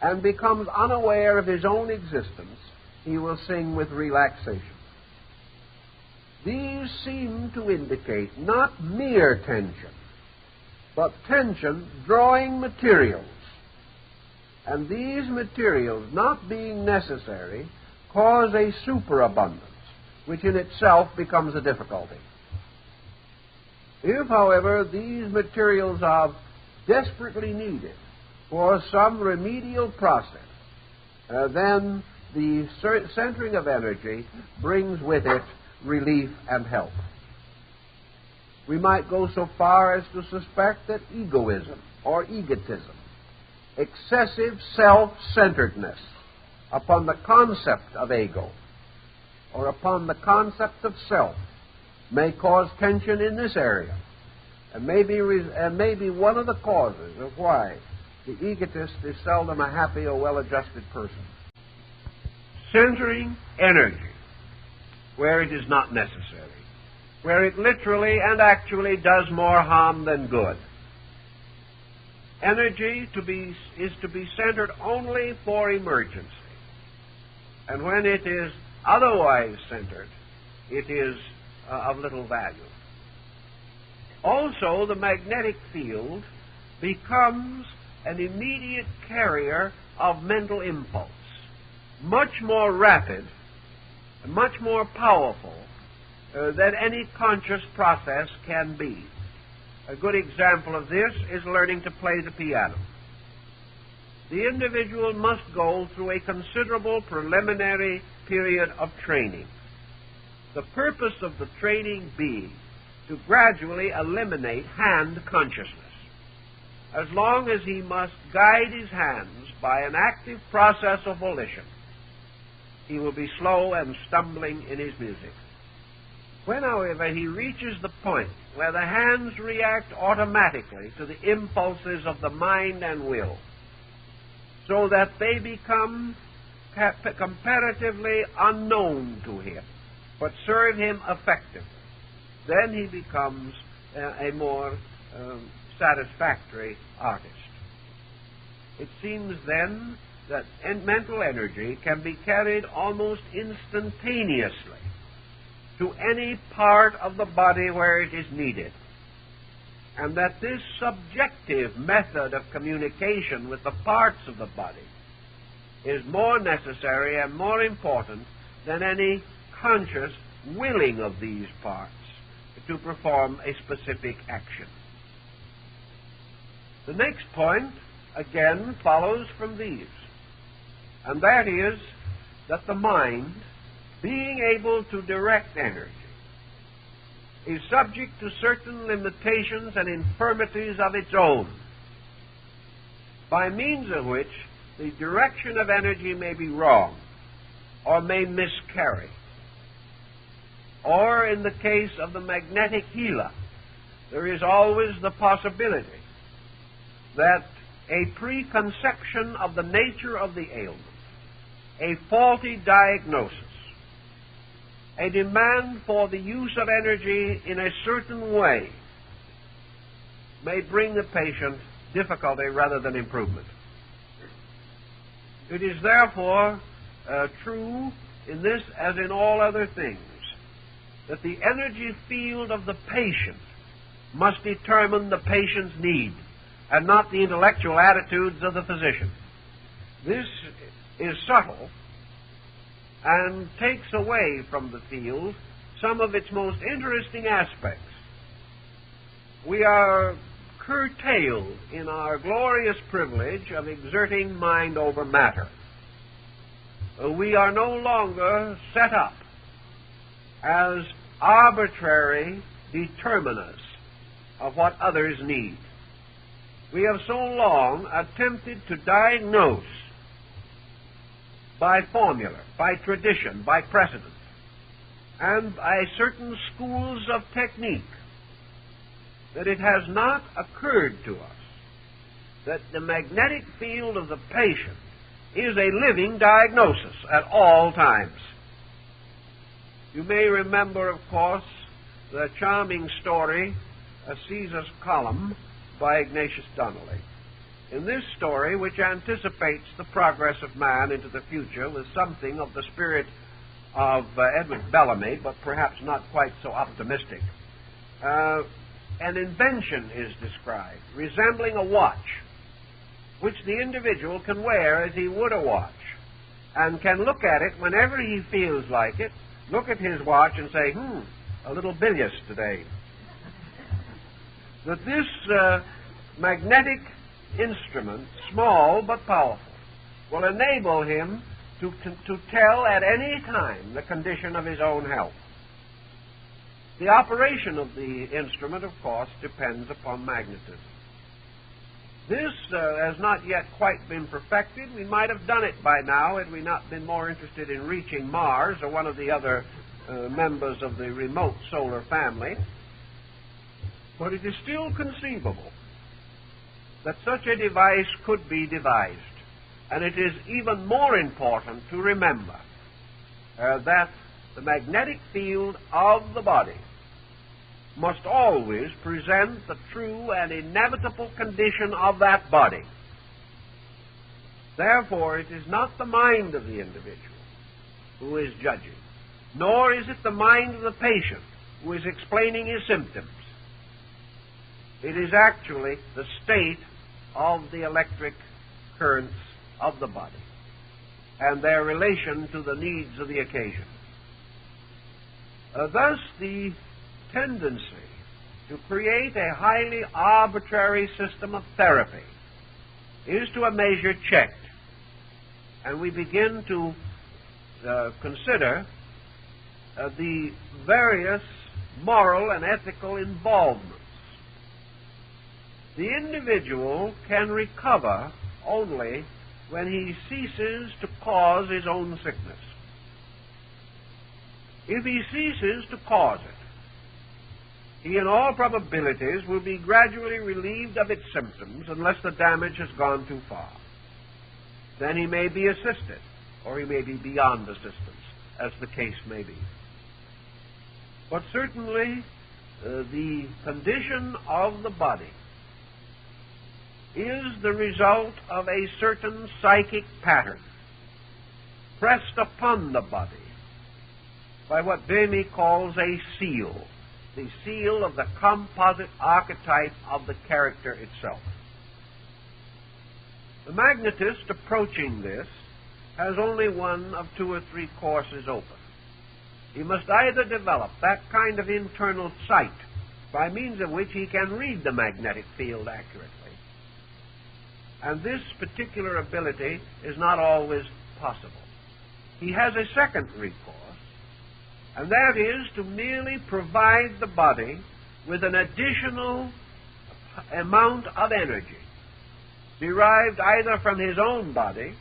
and becomes unaware of his own existence, he will sing with relaxation. These seem to indicate not mere tension, but tension drawing materials. And these materials, not being necessary, cause a superabundance, which in itself becomes a difficulty. If, however, these materials are desperately needed for some remedial process, then the centering of energy brings with it relief and help. We might go so far as to suspect that egoism or egotism, excessive self-centeredness upon the concept of ego or upon the concept of self, may cause tension in this area and may be one of the causes of why the egotist is seldom a happy or well-adjusted person. Centering energy where it is not necessary, where it literally and actually does more harm than good. Energy is to be centered only for emergency, and when it is otherwise centered, it is of little value. Also, the magnetic field becomes an immediate carrier of mental impulse, much more rapid, much more powerful than any conscious process can be. A good example of this is learning to play the piano. The individual must go through a considerable preliminary period of training. The purpose of the training being to gradually eliminate hand consciousness. As long as he must guide his hands by an active process of volition, he will be slow and stumbling in his music. When, however, he reaches the point where the hands react automatically to the impulses of the mind and will, so that they become comparatively unknown to him, but serve him effectively, then he becomes a more satisfactory artist. It seems then that mental energy can be carried almost instantaneously to any part of the body where it is needed, and that this subjective method of communication with the parts of the body is more necessary and more important than any conscious willing of these parts to perform a specific action. The next point, again, follows from these, and that is that the mind, being able to direct energy, is subject to certain limitations and infirmities of its own, by means of which the direction of energy may be wrong or may miscarry. Or, in the case of the magnetic healer, there is always the possibility that a preconception of the nature of the ailment, a faulty diagnosis, a demand for the use of energy in a certain way may bring the patient difficulty rather than improvement. It is therefore true in this as in all other things that the energy field of the patient must determine the patient's need and not the intellectual attitudes of the physician. This is subtle and takes away from the field some of its most interesting aspects. We are curtailed in our glorious privilege of exerting mind over matter. We are no longer set up as arbitrary determinants of what others need. We have so long attempted to diagnose by formula, by tradition, by precedent, and by certain schools of technique, that it has not occurred to us that the magnetic field of the patient is a living diagnosis at all times. You may remember, of course, the charming story, Caesar's Column, by Ignatius Donnelly. In this story, which anticipates the progress of man into the future with something of the spirit of Edward Bellamy, but perhaps not quite so optimistic, an invention is described resembling a watch, which the individual can wear as he would a watch, and can look at it whenever he feels like it, look at his watch and say, a little bilious today. That this magnetic instrument, small but powerful, will enable him to tell at any time the condition of his own health. The operation of the instrument, of course, depends upon magnetism. This has not yet quite been perfected. We might have done it by now had we not been more interested in reaching Mars or one of the other members of the remote solar family. But it is still conceivable that such a device could be devised. And it is even more important to remember that the magnetic field of the body must always present the true and inevitable condition of that body. Therefore, it is not the mind of the individual who is judging, nor is it the mind of the patient who is explaining his symptoms. It is actually the state of the electric currents of the body and their relation to the needs of the occasion. Thus, the tendency to create a highly arbitrary system of therapy is to a measure checked, and we begin to consider the various moral and ethical involvements. The individual can recover only when he ceases to cause his own sickness. If he ceases to cause it, he in all probabilities will be gradually relieved of its symptoms unless the damage has gone too far. Then he may be assisted, or he may be beyond assistance, as the case may be. But certainly the condition of the body is the result of a certain psychic pattern pressed upon the body by what Bemy calls a seal, the seal of the composite archetype of the character itself. The magnetist approaching this has only one of two or three courses open. He must either develop that kind of internal sight by means of which he can read the magnetic field accurately. And this particular ability is not always possible. He has a second recourse, and that is to merely provide the body with an additional amount of energy derived either from his own body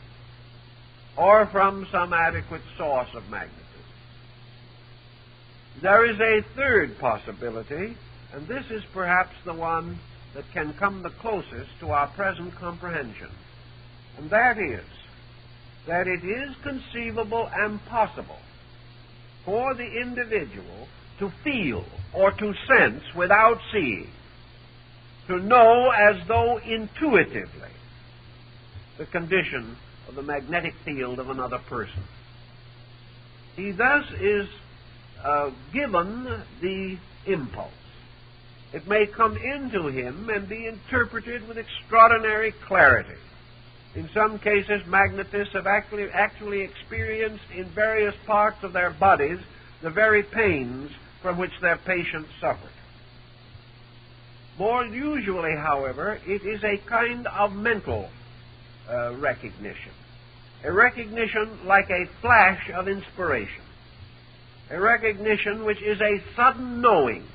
or from some adequate source of magnetism. There is a third possibility, and this is perhaps the one that can come the closest to our present comprehension, and that is that it is conceivable and possible for the individual to feel or to sense without seeing, to know as though intuitively the condition of the magnetic field of another person. He thus is given the impulse. It may come into him and be interpreted with extraordinary clarity. In some cases, magnetists have actually experienced in various parts of their bodies the very pains from which their patients suffered. More usually, however, it is a kind of mental recognition, a recognition like a flash of inspiration, a recognition which is a sudden knowing,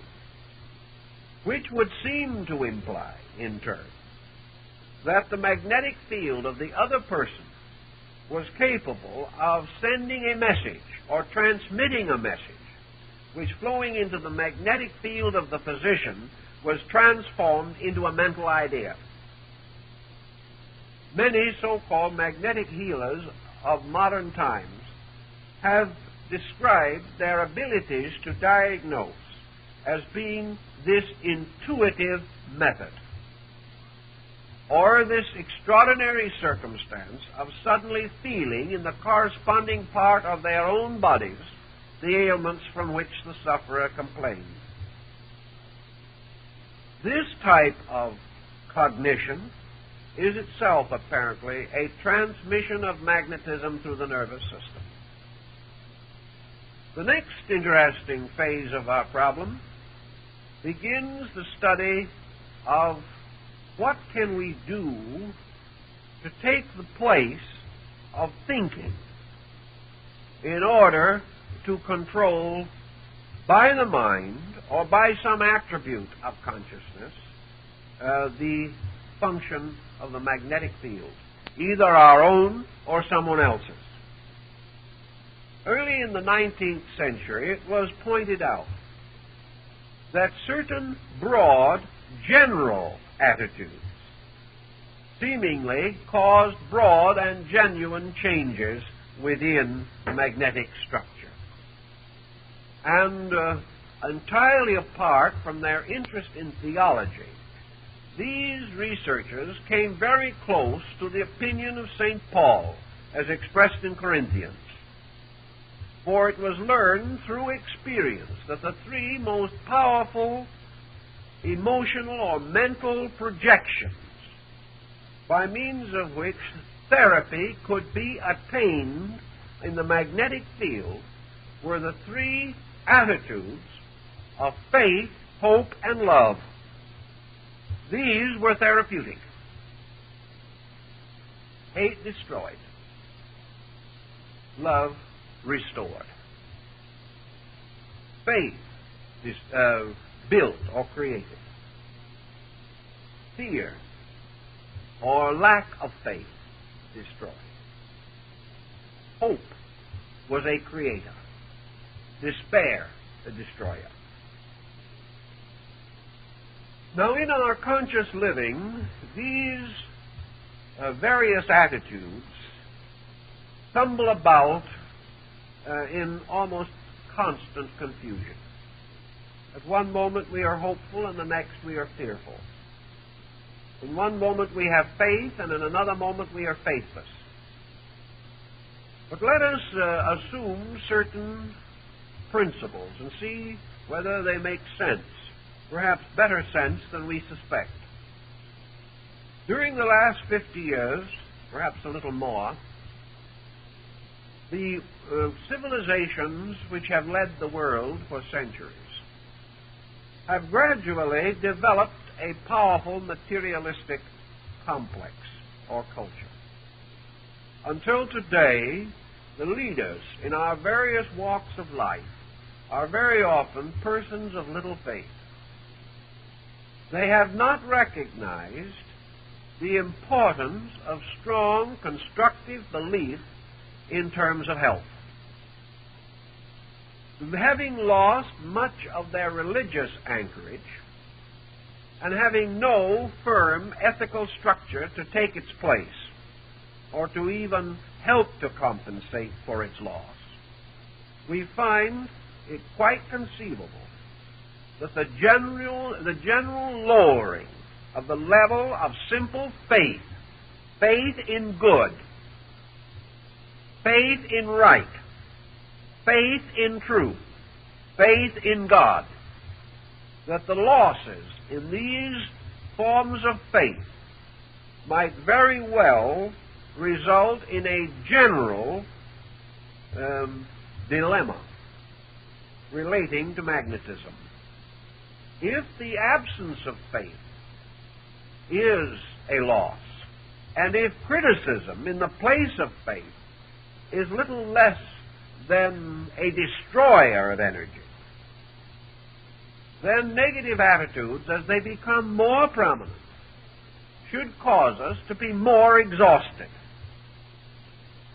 which would seem to imply, in turn, that the magnetic field of the other person was capable of sending a message or transmitting a message, which, flowing into the magnetic field of the physician, was transformed into a mental idea. Many so-called magnetic healers of modern times have described their abilities to diagnose as being this intuitive method, or this extraordinary circumstance of suddenly feeling in the corresponding part of their own bodies the ailments from which the sufferer complains. This type of cognition is itself apparently a transmission of magnetism through the nervous system. The next interesting phase of our problem begins the study of what can we do to take the place of thinking in order to control by the mind or by some attribute of consciousness the function of the magnetic field, either our own or someone else's. Early in the 19th century, it was pointed out that certain broad, general attitudes seemingly caused broad and genuine changes within the magnetic structure. And entirely apart from their interest in theology, these researchers came very close to the opinion of St. Paul as expressed in Corinthians. For it was learned through experience that the three most powerful emotional or mental projections by means of which therapy could be attained in the magnetic field were the three attitudes of faith, hope, and love. These were therapeutic. Hate destroyed. Love restored. Faith built or created. Fear or lack of faith destroyed. Hope was a creator. Despair, a destroyer. Now, in our conscious living, these various attitudes tumble about in almost constant confusion. At one moment we are hopeful, and the next we are fearful. In one moment we have faith, and in another moment we are faithless. But let us assume certain principles and see whether they make sense, perhaps better sense than we suspect. During the last 50 years, perhaps a little more, the civilizations which have led the world for centuries have gradually developed a powerful materialistic complex or culture. Until today, the leaders in our various walks of life are very often persons of little faith. They have not recognized the importance of strong, constructive belief in terms of health. Having lost much of their religious anchorage and having no firm ethical structure to take its place or to even help to compensate for its loss, we find it quite conceivable that the general lowering of the level of simple faith, faith in good, faith in right, faith in truth, faith in God, that the losses in these forms of faith might very well result in a general dilemma relating to magnetism. If the absence of faith is a loss, and if criticism in the place of faith is little less than a destroyer of energy, then negative attitudes, as they become more prominent, should cause us to be more exhausted.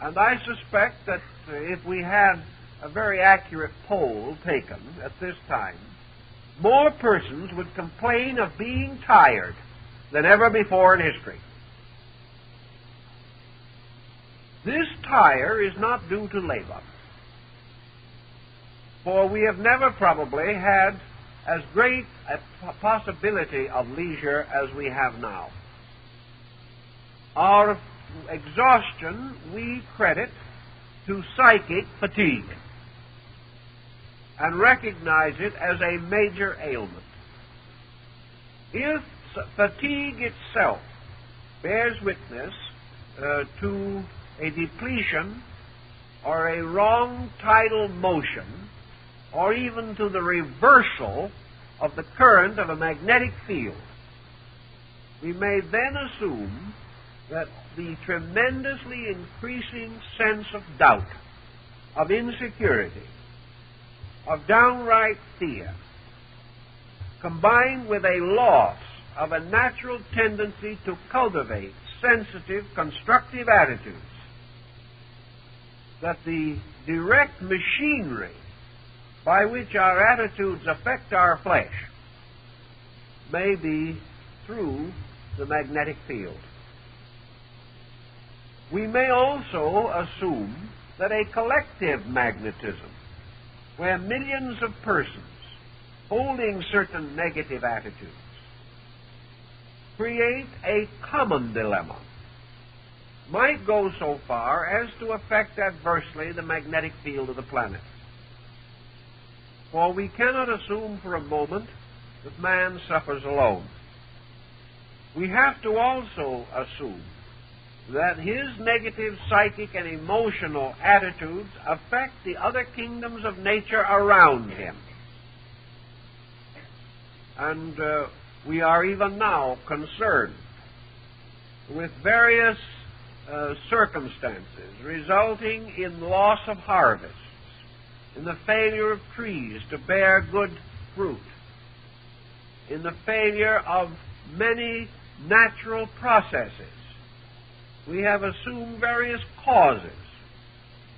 And I suspect that if we had a very accurate poll taken at this time, more persons would complain of being tired than ever before in history. This tire is not due to labor, for we have never probably had as great a possibility of leisure as we have now. Our exhaustion we credit to psychic fatigue and recognize it as a major ailment. If fatigue itself bears witness to a depletion or a wrong tidal motion, or even to the reversal of the current of a magnetic field, we may then assume that the tremendously increasing sense of doubt, of insecurity, of downright fear, combined with a loss of a natural tendency to cultivate sensitive, constructive attitudes, that the direct machinery by which our attitudes affect our flesh may be through the magnetic field. We may also assume that a collective magnetism, where millions of persons holding certain negative attitudes create a common dilemma, might go so far as to affect adversely the magnetic field of the planet. For we cannot assume for a moment that man suffers alone. We have to also assume that his negative psychic and emotional attitudes affect the other kingdoms of nature around him. And we are even now concerned with various circumstances resulting in loss of harvests, in the failure of trees to bear good fruit, in the failure of many natural processes. We have assumed various causes,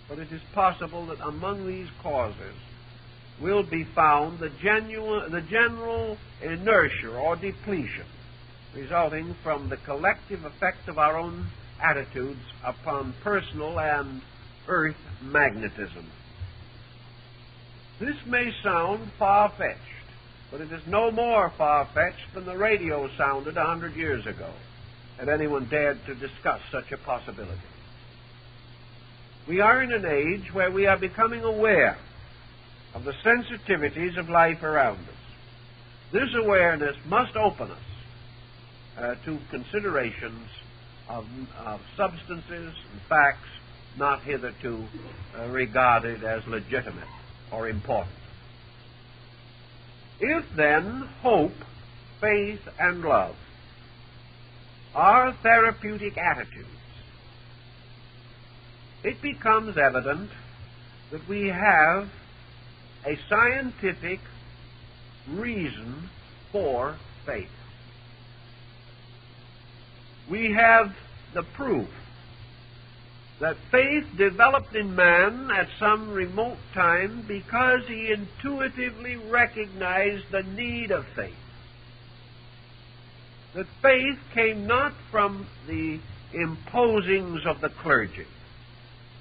but it is possible that among these causes will be found the general inertia or depletion resulting from the collective effect of our own attitudes upon personal and earth magnetism. This may sound far-fetched, but it is no more far-fetched than the radio sounded 100 years ago, had anyone dared to discuss such a possibility. We are in an age where we are becoming aware of the sensitivities of life around us. This awareness must open us to considerations of substances and facts not hitherto regarded as legitimate or important. If then hope, faith, and love are therapeutic attitudes, it becomes evident that we have a scientific reason for faith. We have the proof that faith developed in man at some remote time because he intuitively recognized the need of faith. That faith came not from the imposings of the clergy,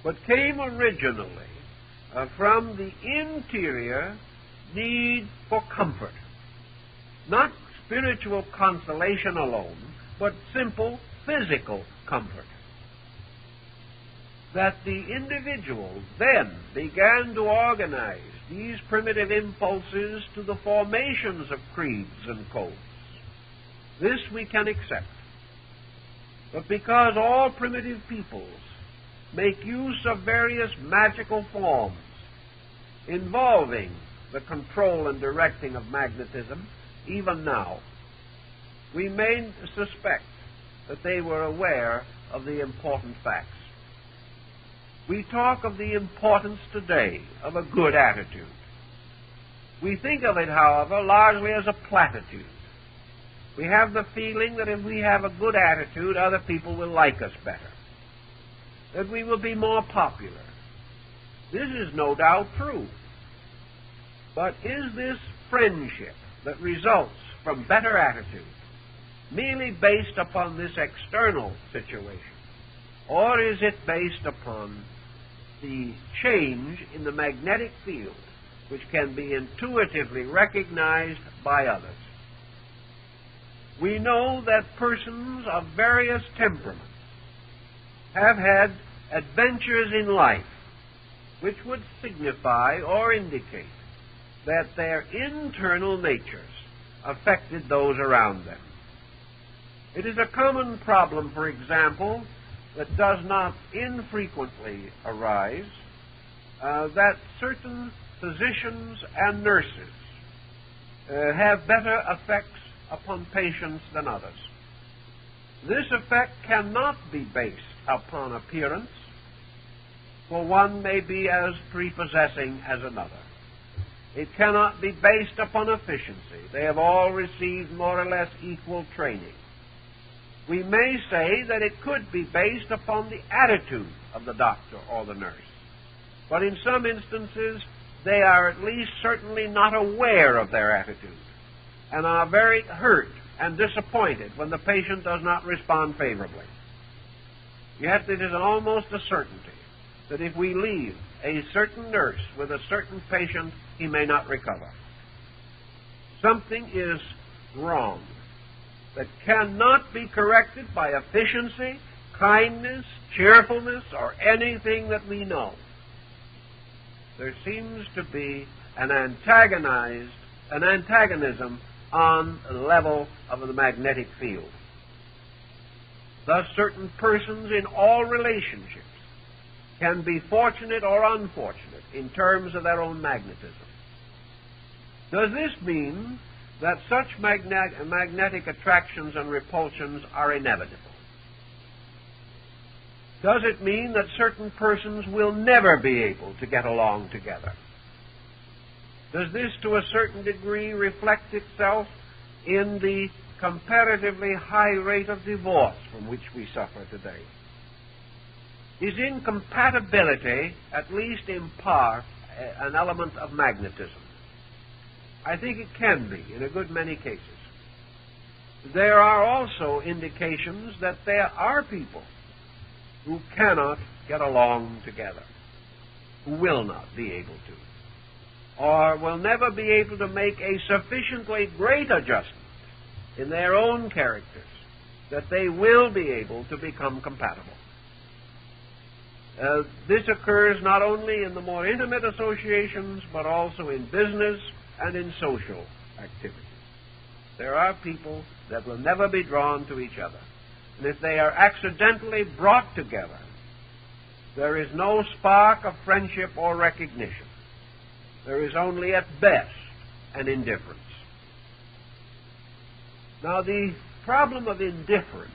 but came originally from the interior need for comfort. Not spiritual consolation alone, but simple physical comfort. That the individual then began to organize these primitive impulses to the formations of creeds and codes. This we can accept. But because all primitive peoples make use of various magical forms involving the control and directing of magnetism, even now, we may suspect that they were aware of the important facts. We talk of the importance today of a good attitude. We think of it, however, largely as a platitude. We have the feeling that if we have a good attitude, other people will like us better, that we will be more popular. This is no doubt true. But is this friendship that results from better attitude merely based upon this external situation, or is it based upon the change in the magnetic field which can be intuitively recognized by others? We know that persons of various temperaments have had adventures in life which would signify or indicate that their internal natures affected those around them. It is a common problem, for example, that does not infrequently arise, that certain physicians and nurses have better effects upon patients than others. This effect cannot be based upon appearance, for one may be as prepossessing as another. It cannot be based upon efficiency. They have all received more or less equal training. We may say that it could be based upon the attitude of the doctor or the nurse. But in some instances, they are at least certainly not aware of their attitude and are very hurt and disappointed when the patient does not respond favorably. Yet it is almost a certainty that if we leave a certain nurse with a certain patient, he may not recover. Something is wrong that cannot be corrected by efficiency, kindness, cheerfulness, or anything that we know. There seems to be an antagonism on the level of the magnetic field. Thus, certain persons in all relationships can be fortunate or unfortunate in terms of their own magnetism. Does this mean that such magnetic attractions and repulsions are inevitable? Does it mean that certain persons will never be able to get along together? Does this, to a certain degree, reflect itself in the comparatively high rate of divorce from which we suffer today? Is incompatibility, at least in part, an element of magnetism? I think it can be in a good many cases. There are also indications that there are people who cannot get along together, who will not be able to, or will never be able to make a sufficiently great adjustment in their own characters that they will be able to become compatible. This occurs not only in the more intimate associations, but also in business and in social activities. There are people that will never be drawn to each other. And if they are accidentally brought together, There is no spark of friendship or recognition. There is only, at best, an indifference. Now, the problem of indifference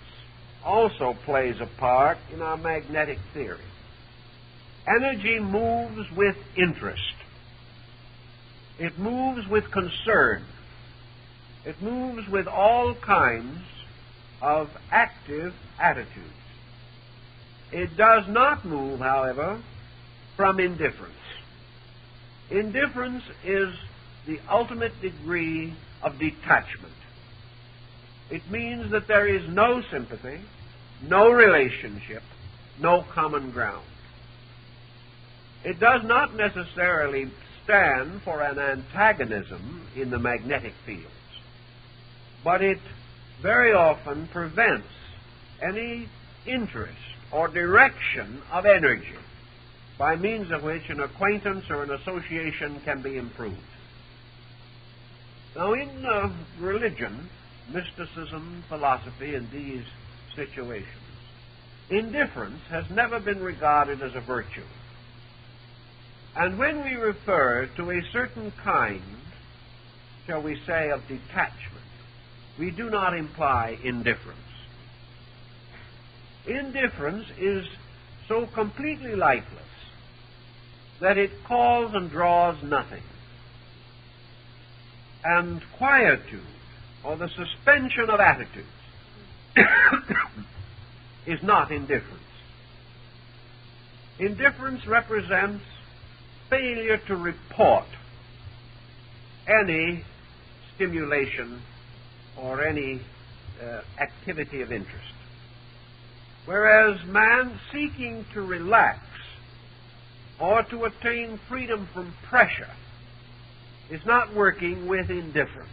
also plays a part in our magnetic theory. Energy moves with interest. It moves with concern. It moves with all kinds of active attitudes. It does not move, however, from indifference. Indifference is the ultimate degree of detachment. It means that there is no sympathy, no relationship, no common ground. It does not necessarily stand for an antagonism in the magnetic fields, but it very often prevents any interest or direction of energy by means of which an acquaintance or an association can be improved. Now, in religion, mysticism, philosophy, in these situations, indifference has never been regarded as a virtue. And when we refer to a certain kind, shall we say, of detachment, we do not imply indifference. Indifference is so completely lifeless that it calls and draws nothing. And quietude, or the suspension of attitudes, is not indifference. Indifference represents failure to report any stimulation or any activity of interest. Whereas man seeking to relax or to attain freedom from pressure is not working with indifference.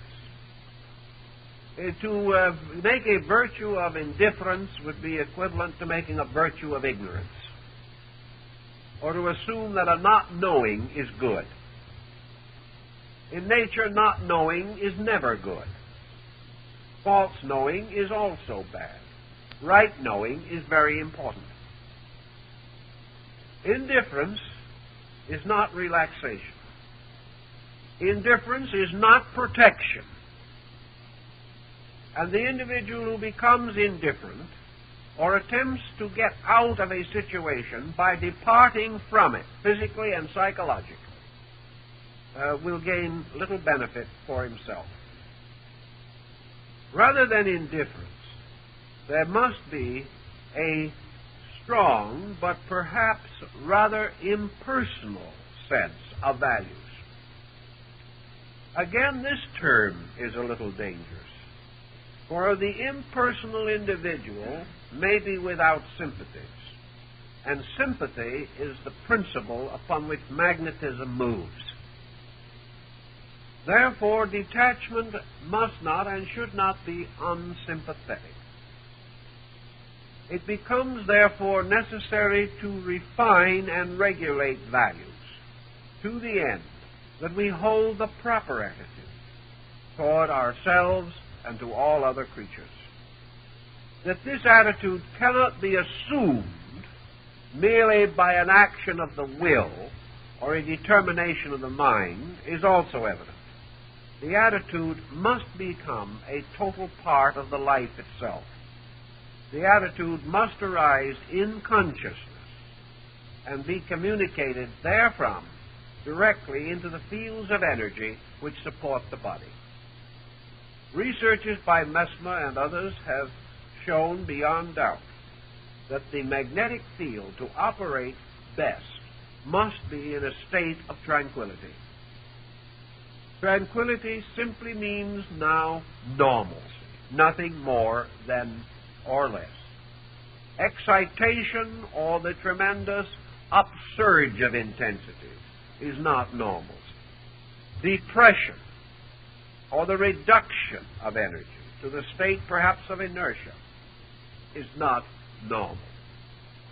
To make a virtue of indifference would be equivalent to making a virtue of ignorance, or to assume that a not knowing is good. In nature, not knowing is never good. False knowing is also bad. Right knowing is very important. Indifference is not relaxation. Indifference is not protection. And the individual who becomes indifferent or attempts to get out of a situation by departing from it, physically and psychologically, will gain little benefit for himself. Rather than indifference, there must be a strong but perhaps rather impersonal sense of values. Again, this term is a little dangerous, for the impersonal individual may be without sympathies, and sympathy is the principle upon which magnetism moves. Therefore, detachment must not and should not be unsympathetic. It becomes, therefore, necessary to refine and regulate values to the end that we hold the proper attitude toward ourselves and to all other creatures. That this attitude cannot be assumed merely by an action of the will or a determination of the mind is also evident. The attitude must become a total part of the life itself. The attitude must arise in consciousness and be communicated therefrom directly into the fields of energy which support the body. Researches by Mesmer and others have shown beyond doubt that the magnetic field to operate best must be in a state of tranquility. Tranquility simply means now normalcy, nothing more than or less. Excitation or the tremendous upsurge of intensity is not normalcy. Depression or the reduction of energy to the state perhaps of inertia is not normal.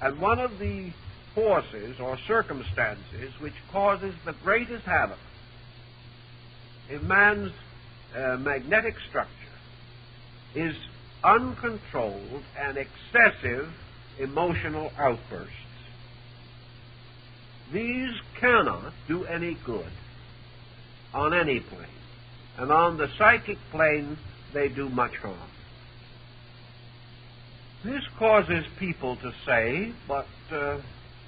And one of the forces or circumstances which causes the greatest havoc in man's magnetic structure is uncontrolled and excessive emotional outbursts. These cannot do any good on any plane. And on the psychic plane, they do much harm. This causes people to say, but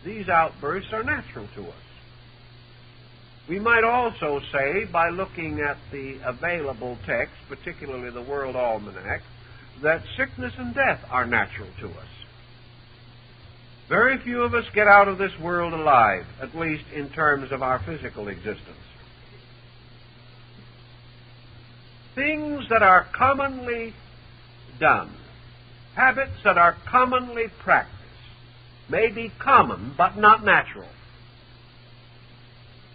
these outbursts are natural to us. We might also say, by looking at the available text, particularly the World Almanac, that sickness and death are natural to us. Very few of us get out of this world alive, at least in terms of our physical existence. Things that are commonly done, habits that are commonly practiced, may be common but not natural.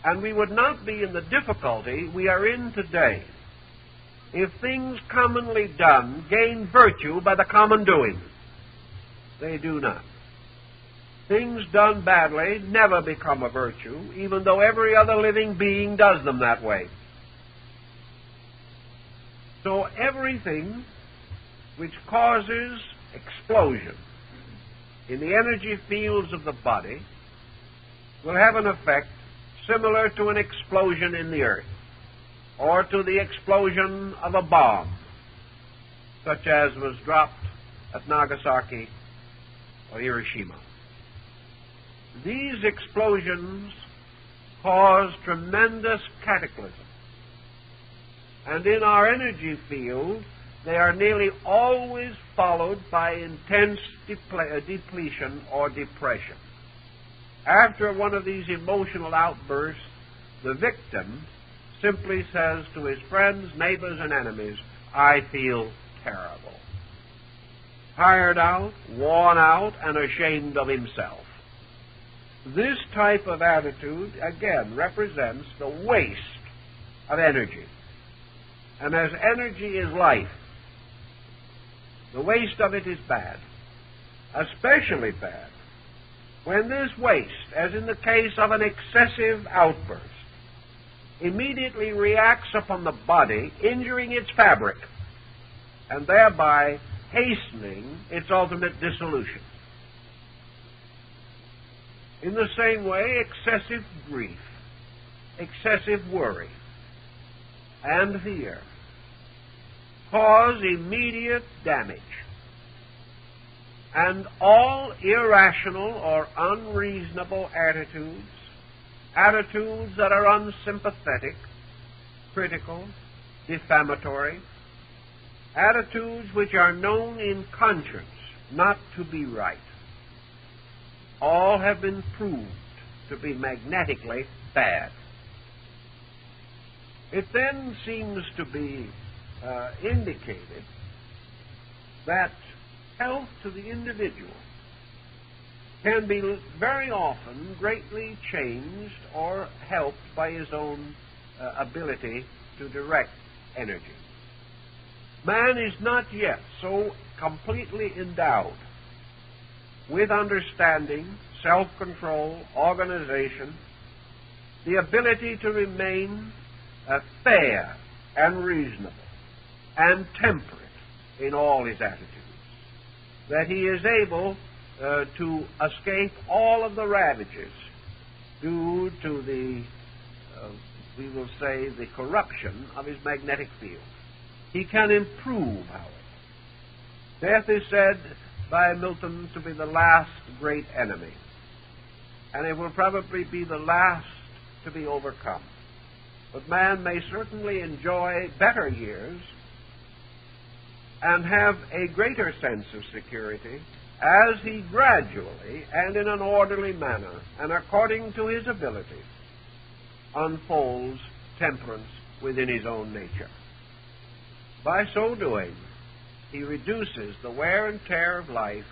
And we would not be in the difficulty we are in today if things commonly done gain virtue by the common doing. They do not. Things done badly never become a virtue, even though every other living being does them that way. So everything which causes explosion in the energy fields of the body will have an effect similar to an explosion in the earth, or to the explosion of a bomb, such as was dropped at Nagasaki or Hiroshima. These explosions cause tremendous cataclysm, and in our energy field, they are nearly always followed by intense depletion or depression. After one of these emotional outbursts, the victim simply says to his friends, neighbors, and enemies, "I feel terrible." Tired out, worn out, and ashamed of himself. This type of attitude, again, represents the waste of energy. And as energy is life, the waste of it is bad, especially bad when this waste, as in the case of an excessive outburst, immediately reacts upon the body, injuring its fabric, and thereby hastening its ultimate dissolution. In the same way, excessive grief, excessive worry, and fear cause immediate damage, and all irrational or unreasonable attitudes that are unsympathetic, critical, defamatory, attitudes which are known in conscience not to be right, all have been proved to be magnetically bad. It then seems to be indicated that health to the individual can be very often greatly changed or helped by his own ability to direct energy. Man is not yet so completely endowed with understanding, self-control, organization, the ability to remain fair and reasonable and temperate in all his attitudes, that he is able to escape all of the ravages due to the, we will say, the corruption of his magnetic field. He can improve, however. Death is said by Milton to be the last great enemy, and it will probably be the last to be overcome. But man may certainly enjoy better years and have a greater sense of security as he gradually and in an orderly manner and according to his ability unfolds temperance within his own nature. By so doing, he reduces the wear and tear of life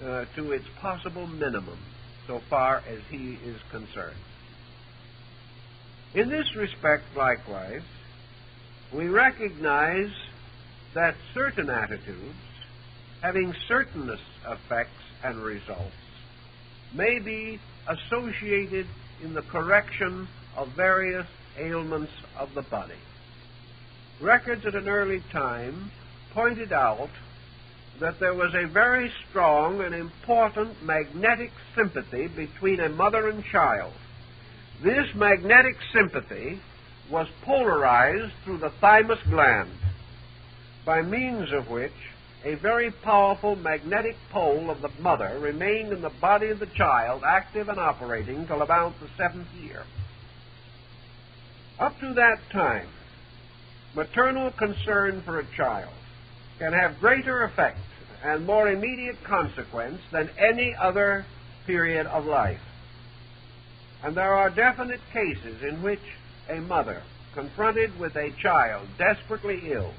to its possible minimum so far as he is concerned. In this respect, likewise, we recognize that certain attitudes, having certain effects and results, may be associated in the correction of various ailments of the body. Records at an early time pointed out that there was a very strong and important magnetic sympathy between a mother and child This magnetic sympathy was polarized through the thymus gland, by means of which a very powerful magnetic pole of the mother remained in the body of the child, active and operating till about the 7th year. Up to that time, maternal concern for a child can have greater effect and more immediate consequence than any other period of life. And there are definite cases in which a mother, confronted with a child desperately ill,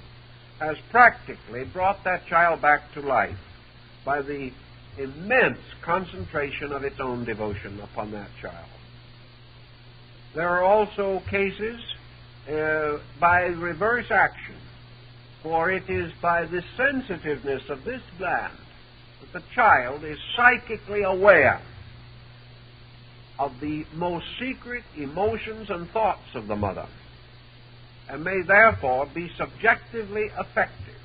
has practically brought that child back to life by the immense concentration of its own devotion upon that child. There are also cases by reverse action, for it is by the sensitiveness of this gland that the child is psychically aware of the most secret emotions and thoughts of the mother, and may therefore be subjectively affected.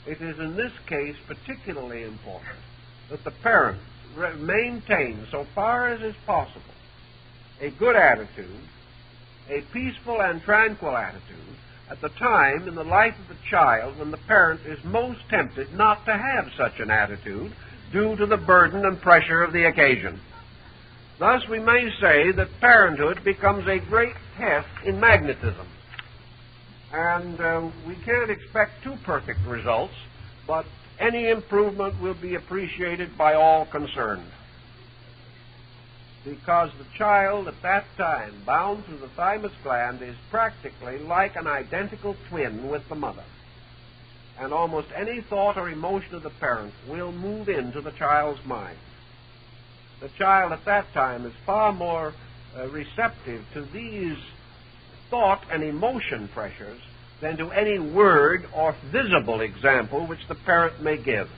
It is in this case particularly important that the parent maintain, so far as is possible, a good attitude, a peaceful and tranquil attitude, at the time in the life of the child when the parent is most tempted not to have such an attitude due to the burden and pressure of the occasion. Thus, we may say that parenthood becomes a great test in magnetism. And we can't expect too perfect results, but any improvement will be appreciated by all concerned. Because the child at that time, bound through the thymus gland, is practically like an identical twin with the mother. And almost any thought or emotion of the parent will move into the child's mind. The child at that time is far more receptive to these thought and emotion pressures than to any word or visible example which the parent may give.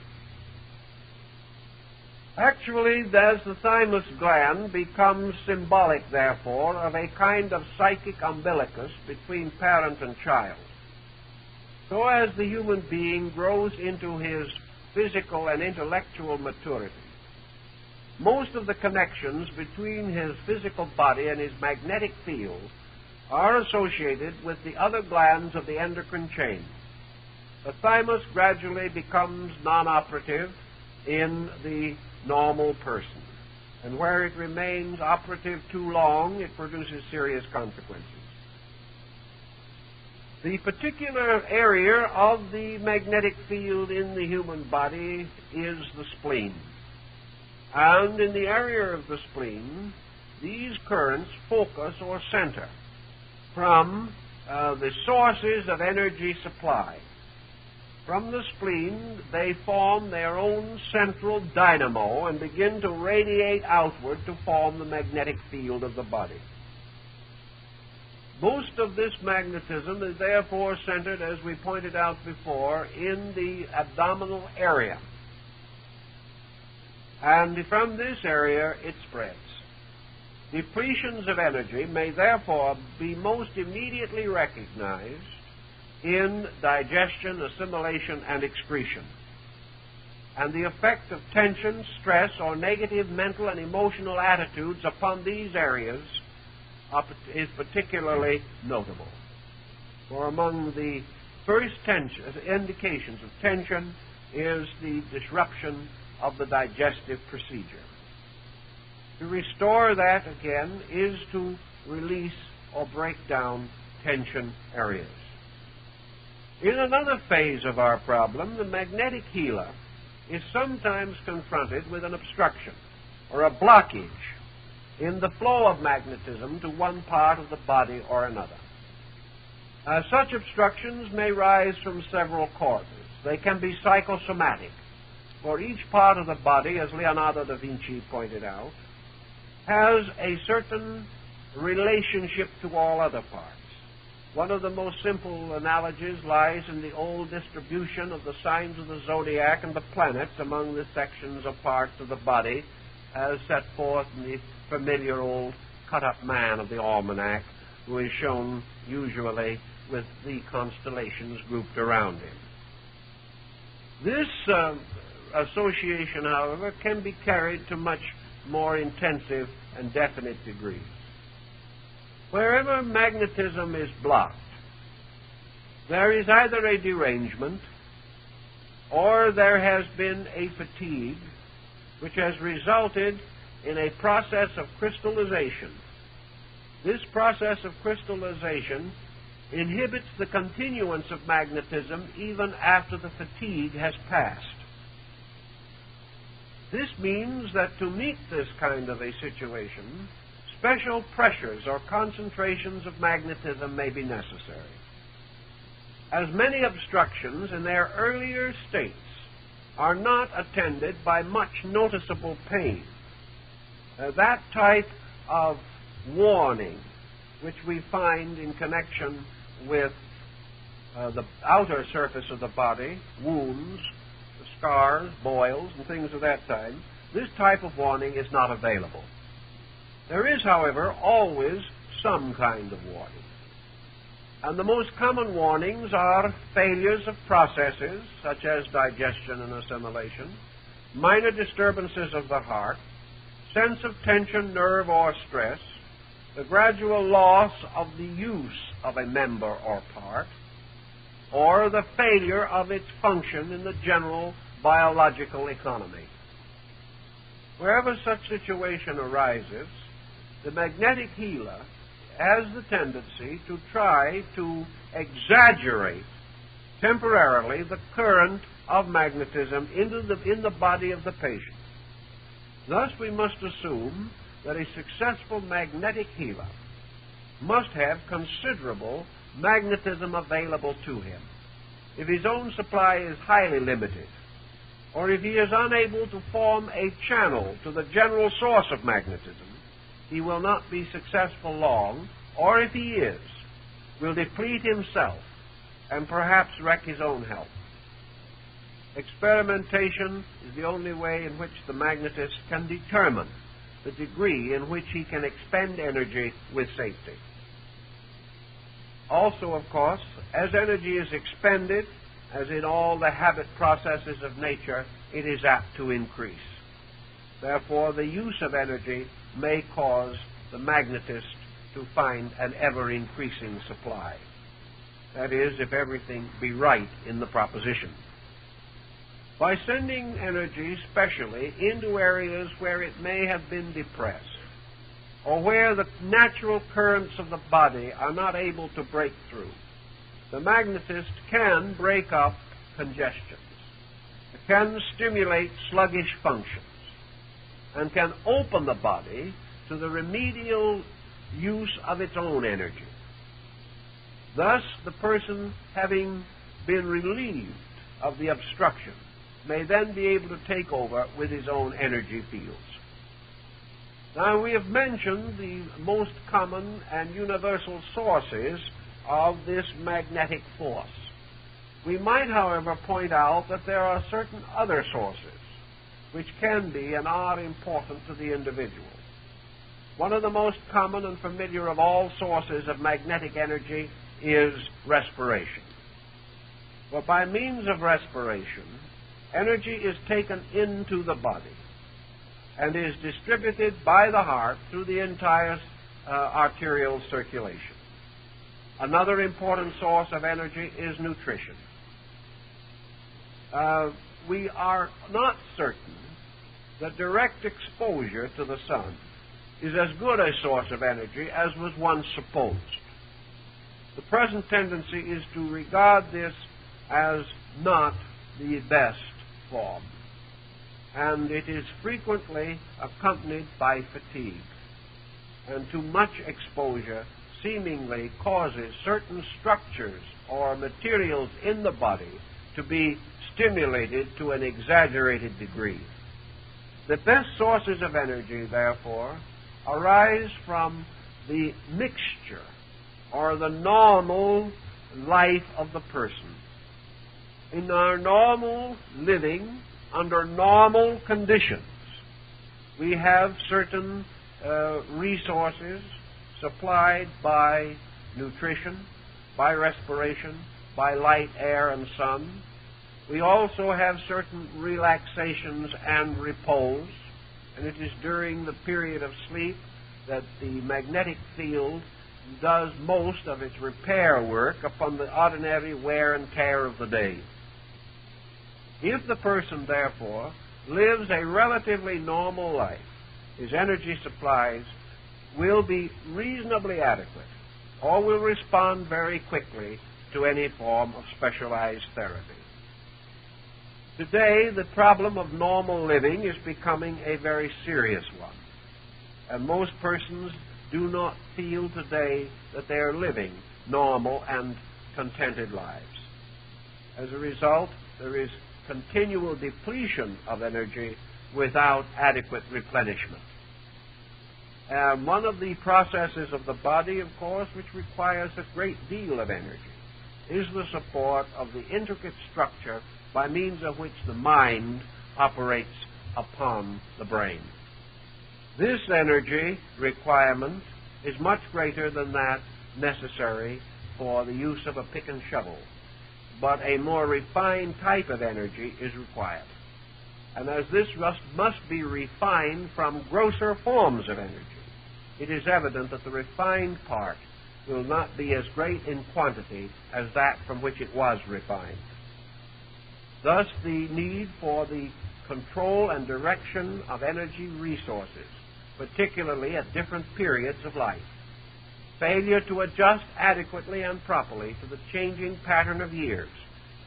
Actually, as the thymus gland becomes symbolic, therefore, of a kind of psychic umbilicus between parent and child, so as the human being grows into his physical and intellectual maturity, most of the connections between his physical body and his magnetic field are associated with the other glands of the endocrine chain. The thymus gradually becomes non-operative in the normal person, and where it remains operative too long, it produces serious consequences. The particular area of the magnetic field in the human body is the spleen. And in the area of the spleen, these currents focus or center from the sources of energy supply. From the spleen, they form their own central dynamo and begin to radiate outward to form the magnetic field of the body. Most of this magnetism is therefore centered, as we pointed out before, in the abdominal area. And from this area, it spreads. Depletions of energy may therefore be most immediately recognized in digestion, assimilation, and excretion. And the effect of tension, stress, or negative mental and emotional attitudes upon these areas is particularly notable. For among the first indications of tension is the disruption of the digestive procedure. To restore that, again, is to release or break down tension areas. In another phase of our problem, the magnetic healer is sometimes confronted with an obstruction or a blockage in the flow of magnetism to one part of the body or another. Such obstructions may rise from several causes. They can be psychosomatic, for each part of the body, as Leonardo da Vinci pointed out, has a certain relationship to all other parts. One of the most simple analogies lies in the old distribution of the signs of the zodiac and the planets among the sections of parts of the body, as set forth in the familiar old cut-up man of the almanac, who is shown usually with the constellations grouped around him. This association, however, can be carried to much more intensive and definite degrees. Wherever magnetism is blocked, there is either a derangement or there has been a fatigue which has resulted in a process of crystallization. This process of crystallization inhibits the continuance of magnetism even after the fatigue has passed. This means that to meet this kind of a situation, special pressures or concentrations of magnetism may be necessary. As many obstructions in their earlier states are not attended by much noticeable pain, that type of warning which we find in connection with the outer surface of the body, wounds, scars, boils, and things of that type, this type of warning is not available. There is, however, always some kind of warning. And the most common warnings are failures of processes, such as digestion and assimilation, minor disturbances of the heart, sense of tension, nerve, or stress, the gradual loss of the use of a member or part, or the failure of its function in the general biological economy. Wherever such situation arises, the magnetic healer has the tendency to try to exaggerate temporarily the current of magnetism in the body of the patient. Thus, we must assume that a successful magnetic healer must have considerable magnetism available to him. If his own supply is highly limited, or if he is unable to form a channel to the general source of magnetism, he will not be successful long, or if he is, will deplete himself and perhaps wreck his own health. Experimentation is the only way in which the magnetist can determine the degree in which he can expend energy with safety. Also, of course, as energy is expended, as in all the habit processes of nature, it is apt to increase. Therefore, the use of energy may cause the magnetist to find an ever-increasing supply. That is, if everything be right in the proposition. By sending energy specially into areas where it may have been depressed, or where the natural currents of the body are not able to break through, the magnetist can break up congestions, can stimulate sluggish functions, and can open the body to the remedial use of its own energy. Thus, the person, having been relieved of the obstruction, may then be able to take over with his own energy fields. Now, we have mentioned the most common and universal sources of this magnetic force. We might, however, point out that there are certain other sources which can be and are important to the individual. One of the most common and familiar of all sources of magnetic energy is respiration. For by means of respiration, energy is taken into the body and is distributed by the heart through the entire arterial circulation. Another important source of energy is nutrition. We are not certain that direct exposure to the sun is as good a source of energy as was once supposed. The present tendency is to regard this as not the best form, and it is frequently accompanied by fatigue, and too much exposure seemingly causes certain structures or materials in the body to be stimulated to an exaggerated degree. The best sources of energy, therefore, arise from the mixture or the normal life of the person. In our normal living, under normal conditions, we have certain resources supplied by nutrition, by respiration, by light, air, and sun. We also have certain relaxations and repose, and it is during the period of sleep that the magnetic field does most of its repair work upon the ordinary wear and tear of the day. If the person, therefore, lives a relatively normal life, his energy supplies will be reasonably adequate, or will respond very quickly to any form of specialized therapy. Today, the problem of normal living is becoming a very serious one, and most persons do not feel today that they are living normal and contented lives. As a result, there is continual depletion of energy without adequate replenishment. One of the processes of the body, of course, which requires a great deal of energy, is the support of the intricate structure by means of which the mind operates upon the brain. This energy requirement is much greater than that necessary for the use of a pick and shovel, but a more refined type of energy is required. And as this must be refined from grosser forms of energy, it is evident that the refined part will not be as great in quantity as that from which it was refined. Thus, the need for the control and direction of energy resources, particularly at different periods of life, failure to adjust adequately and properly to the changing pattern of years,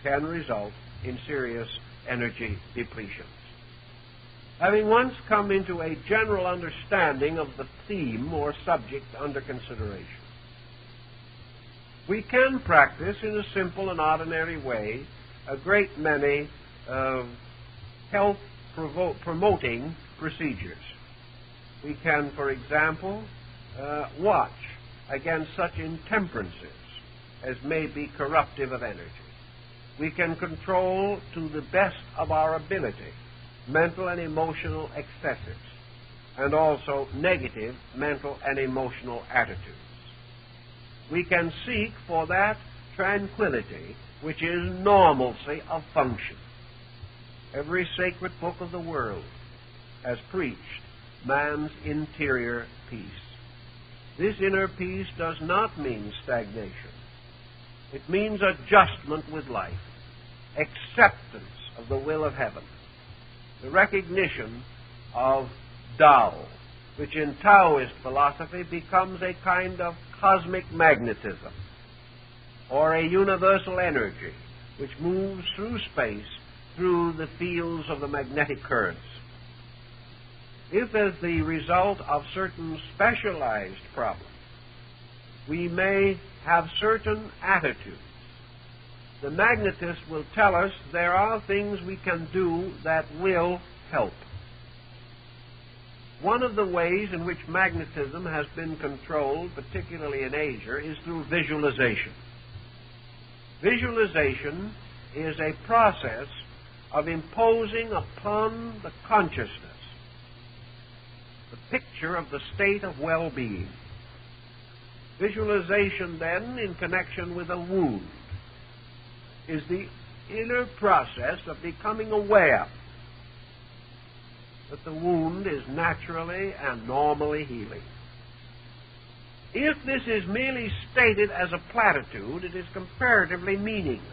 can result in serious energy depletions. Having once come into a general understanding of the theme or subject under consideration, we can practice in a simple and ordinary way a great many health-promoting procedures. We can, for example, watch against such intemperances as may be corruptive of energy. We can control to the best of our ability mental and emotional excesses, and also negative mental and emotional attitudes. We can seek for that tranquility which is normalcy of function. Every sacred book of the world has preached man's interior peace. This inner peace does not mean stagnation. It means adjustment with life, acceptance of the will of heaven, the recognition of Tao, which in Taoist philosophy becomes a kind of cosmic magnetism, or a universal energy which moves through space through the fields of the magnetic currents. If, as the result of certain specialized problems, we may have certain attitudes, the magnetist will tell us there are things we can do that will help. One of the ways in which magnetism has been controlled, particularly in Asia, is through visualization. Visualization is a process of imposing upon the consciousness the picture of the state of well-being. Visualization, then, in connection with a wound, is the inner process of becoming aware that the wound is naturally and normally healing. If this is merely stated as a platitude, it is comparatively meaningless.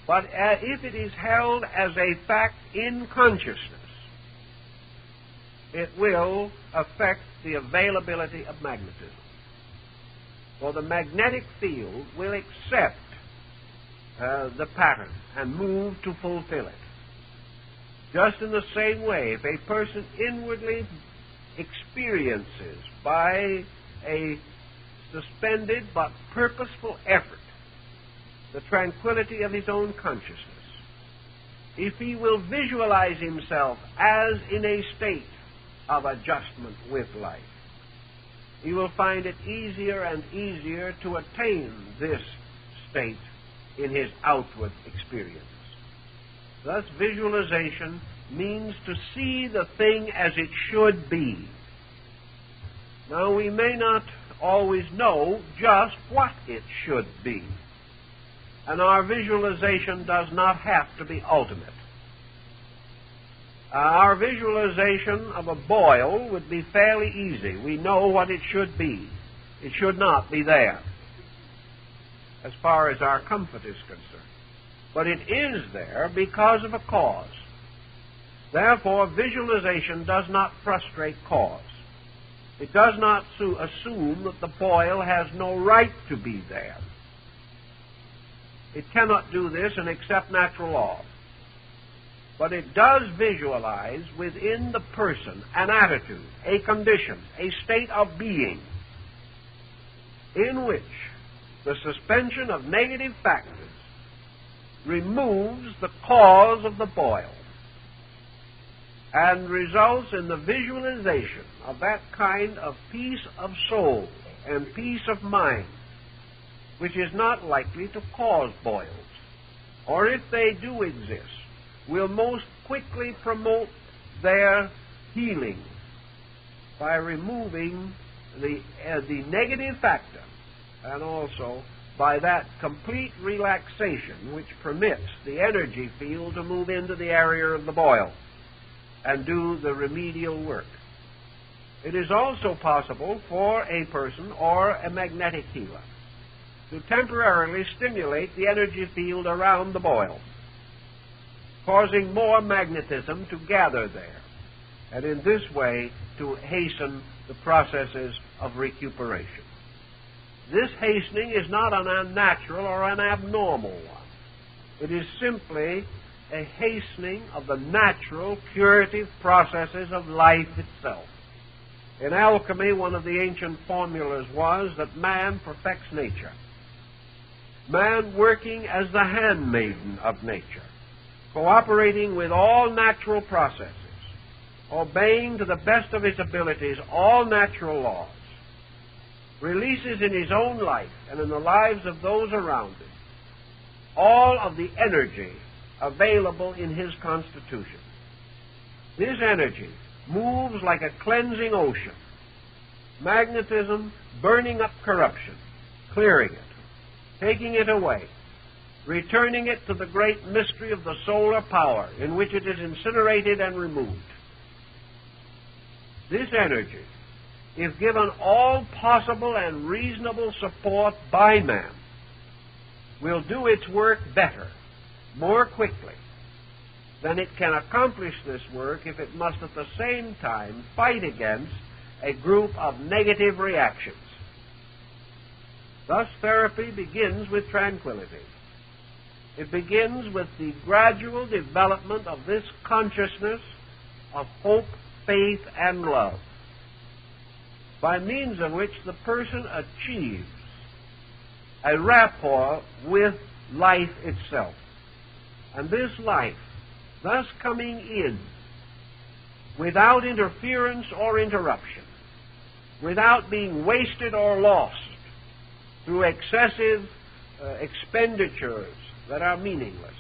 But if it is held as a fact in consciousness, it will affect the availability of magnetism. For the magnetic field will accept the pattern and move to fulfill it. Just in the same way, if a person inwardly experiences by a suspended but purposeful effort the tranquility of his own consciousness, if he will visualize himself as in a state of adjustment with life, he will find it easier and easier to attain this state in his outward experience. Thus, visualization means to see the thing as it should be. Now, we may not always know just what it should be, and our visualization does not have to be ultimate. Our visualization of a boil would be fairly easy. We know what it should be. It should not be there, as far as our comfort is concerned. But it is there because of a cause. Therefore, visualization does not frustrate cause. It does not assume that the boil has no right to be there. It cannot do this and accept natural law. But it does visualize within the person an attitude, a condition, a state of being in which the suspension of negative factors removes the cause of the boil and results in the visualization of that kind of peace of soul and peace of mind which is not likely to cause boils, or if they do exist, will most quickly promote their healing by removing the negative factor, and also by that complete relaxation which permits the energy field to move into the area of the boil and do the remedial work. It is also possible for a person or a magnetic healer to temporarily stimulate the energy field around the boil, causing more magnetism to gather there, and in this way to hasten the processes of recuperation. This hastening is not an unnatural or an abnormal one. It is simply a hastening of the natural curative processes of life itself. In alchemy, one of the ancient formulas was that man perfects nature. Man working as the handmaiden of nature, cooperating with all natural processes, obeying to the best of his abilities all natural laws, releases in his own life and in the lives of those around him all of the energy available in his constitution. This energy moves like a cleansing ocean, magnetism burning up corruption, clearing it, taking it away, returning it to the great mystery of the solar power in which it is incinerated and removed. This energy, if given all possible and reasonable support by man, will do its work better, more quickly, than it can accomplish this work if it must at the same time fight against a group of negative reactions. Thus, therapy begins with tranquility. It begins with the gradual development of this consciousness of hope, faith, and love, by means of which the person achieves a rapport with life itself. And this life, thus coming in without interference or interruption, without being wasted or lost through excessive expenditures that are meaningless,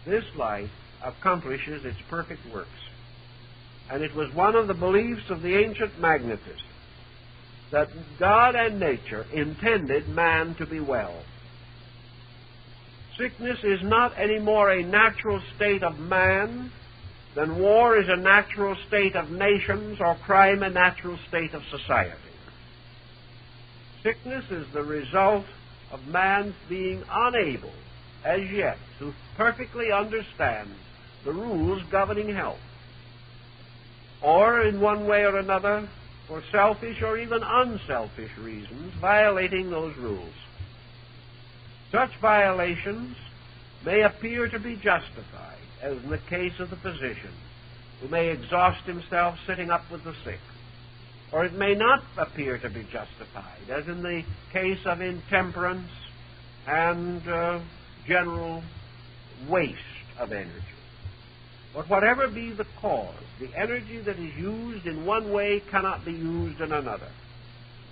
this life accomplishes its perfect works. And it was one of the beliefs of the ancient magnetists that God and nature intended man to be well. Sickness is not any more a natural state of man than war is a natural state of nations or crime a natural state of society. Sickness is the result of man being unable, as yet, to perfectly understand the rules governing health, or in one way or another, for selfish or even unselfish reasons, violating those rules. Such violations may appear to be justified, as in the case of the physician, who may exhaust himself sitting up with the sick. Or it may not appear to be justified, as in the case of intemperance and general waste of energy. But whatever be the cause, the energy that is used in one way cannot be used in another.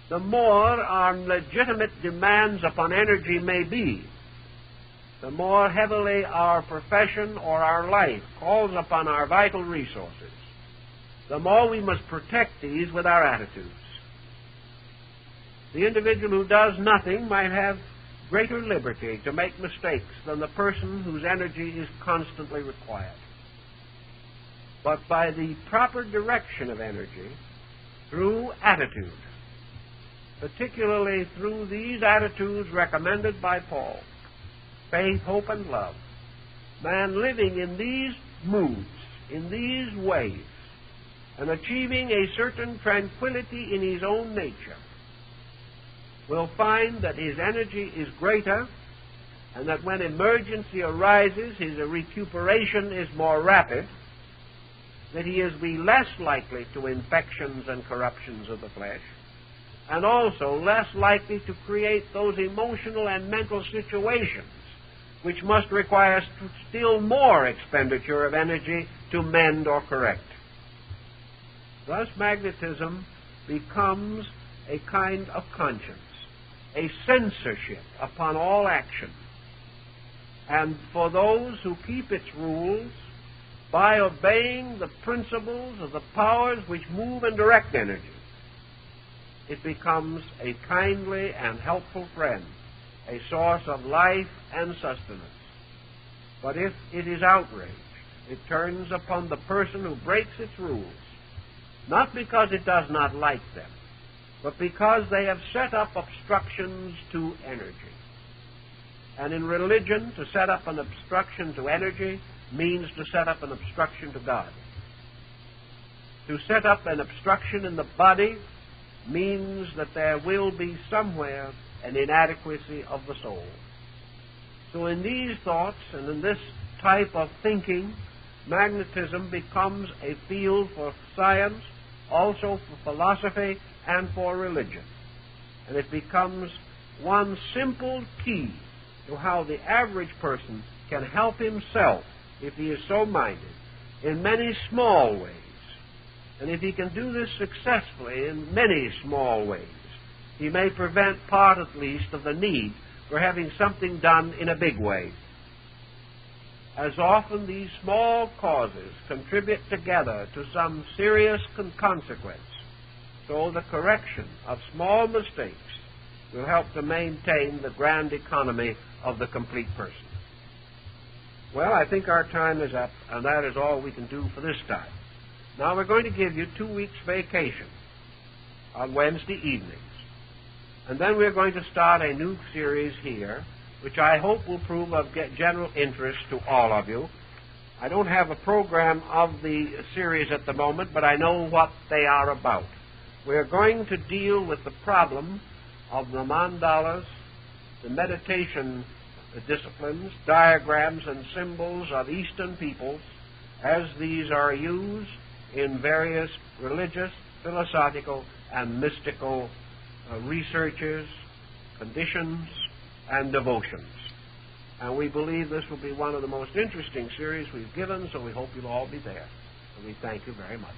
The more our legitimate demands upon energy may be, the more heavily our profession or our life calls upon our vital resources, the more we must protect these with our attitudes. The individual who does nothing might have greater liberty to make mistakes than the person whose energy is constantly required. but by the proper direction of energy through attitude, particularly through these attitudes recommended by Paul: faith, hope, and love. Man living in these moods, in these ways, and achieving a certain tranquility in his own nature, will find that his energy is greater, and that when emergency arises, his recuperation is more rapid, that he is be less likely to infections and corruptions of the flesh, and also less likely to create those emotional and mental situations which must require still more expenditure of energy to mend or correct. Thus, magnetism becomes a kind of conscience, a censorship upon all action. And for those who keep its rules, by obeying the principles of the powers which move and direct energy, it becomes a kindly and helpful friend, a source of life and sustenance. But if it is outraged, it turns upon the person who breaks its rules, not because it does not like them, but because they have set up obstructions to energy. And in religion, to set up an obstruction to energy means to set up an obstruction to God. To set up an obstruction in the body means that there will be somewhere an inadequacy of the soul. So in these thoughts and in this type of thinking, magnetism becomes a field for science, also for philosophy, and for religion. And it becomes one simple key to how the average person can help himself, if he is so minded, in many small ways. And if he can do this successfully in many small ways, he may prevent part, at least, of the need for having something done in a big way. As often these small causes contribute together to some serious consequence, so the correction of small mistakes will help to maintain the grand economy of the complete person. Well, I think our time is up, and that is all we can do for this time. Now we're going to give you 2 weeks' vacation on Wednesday evenings. And then we're going to start a new series here, which I hope will prove of general interest to all of you. I don't have a program of the series at the moment, but I know what they are about. We're going to deal with the problem of the mandalas, the meditation disciplines, diagrams, and symbols of Eastern peoples, as these are used in various religious, philosophical, and mystical researches, conditions, and devotions. And we believe this will be one of the most interesting series we've given, so we hope you'll all be there. And we thank you very much.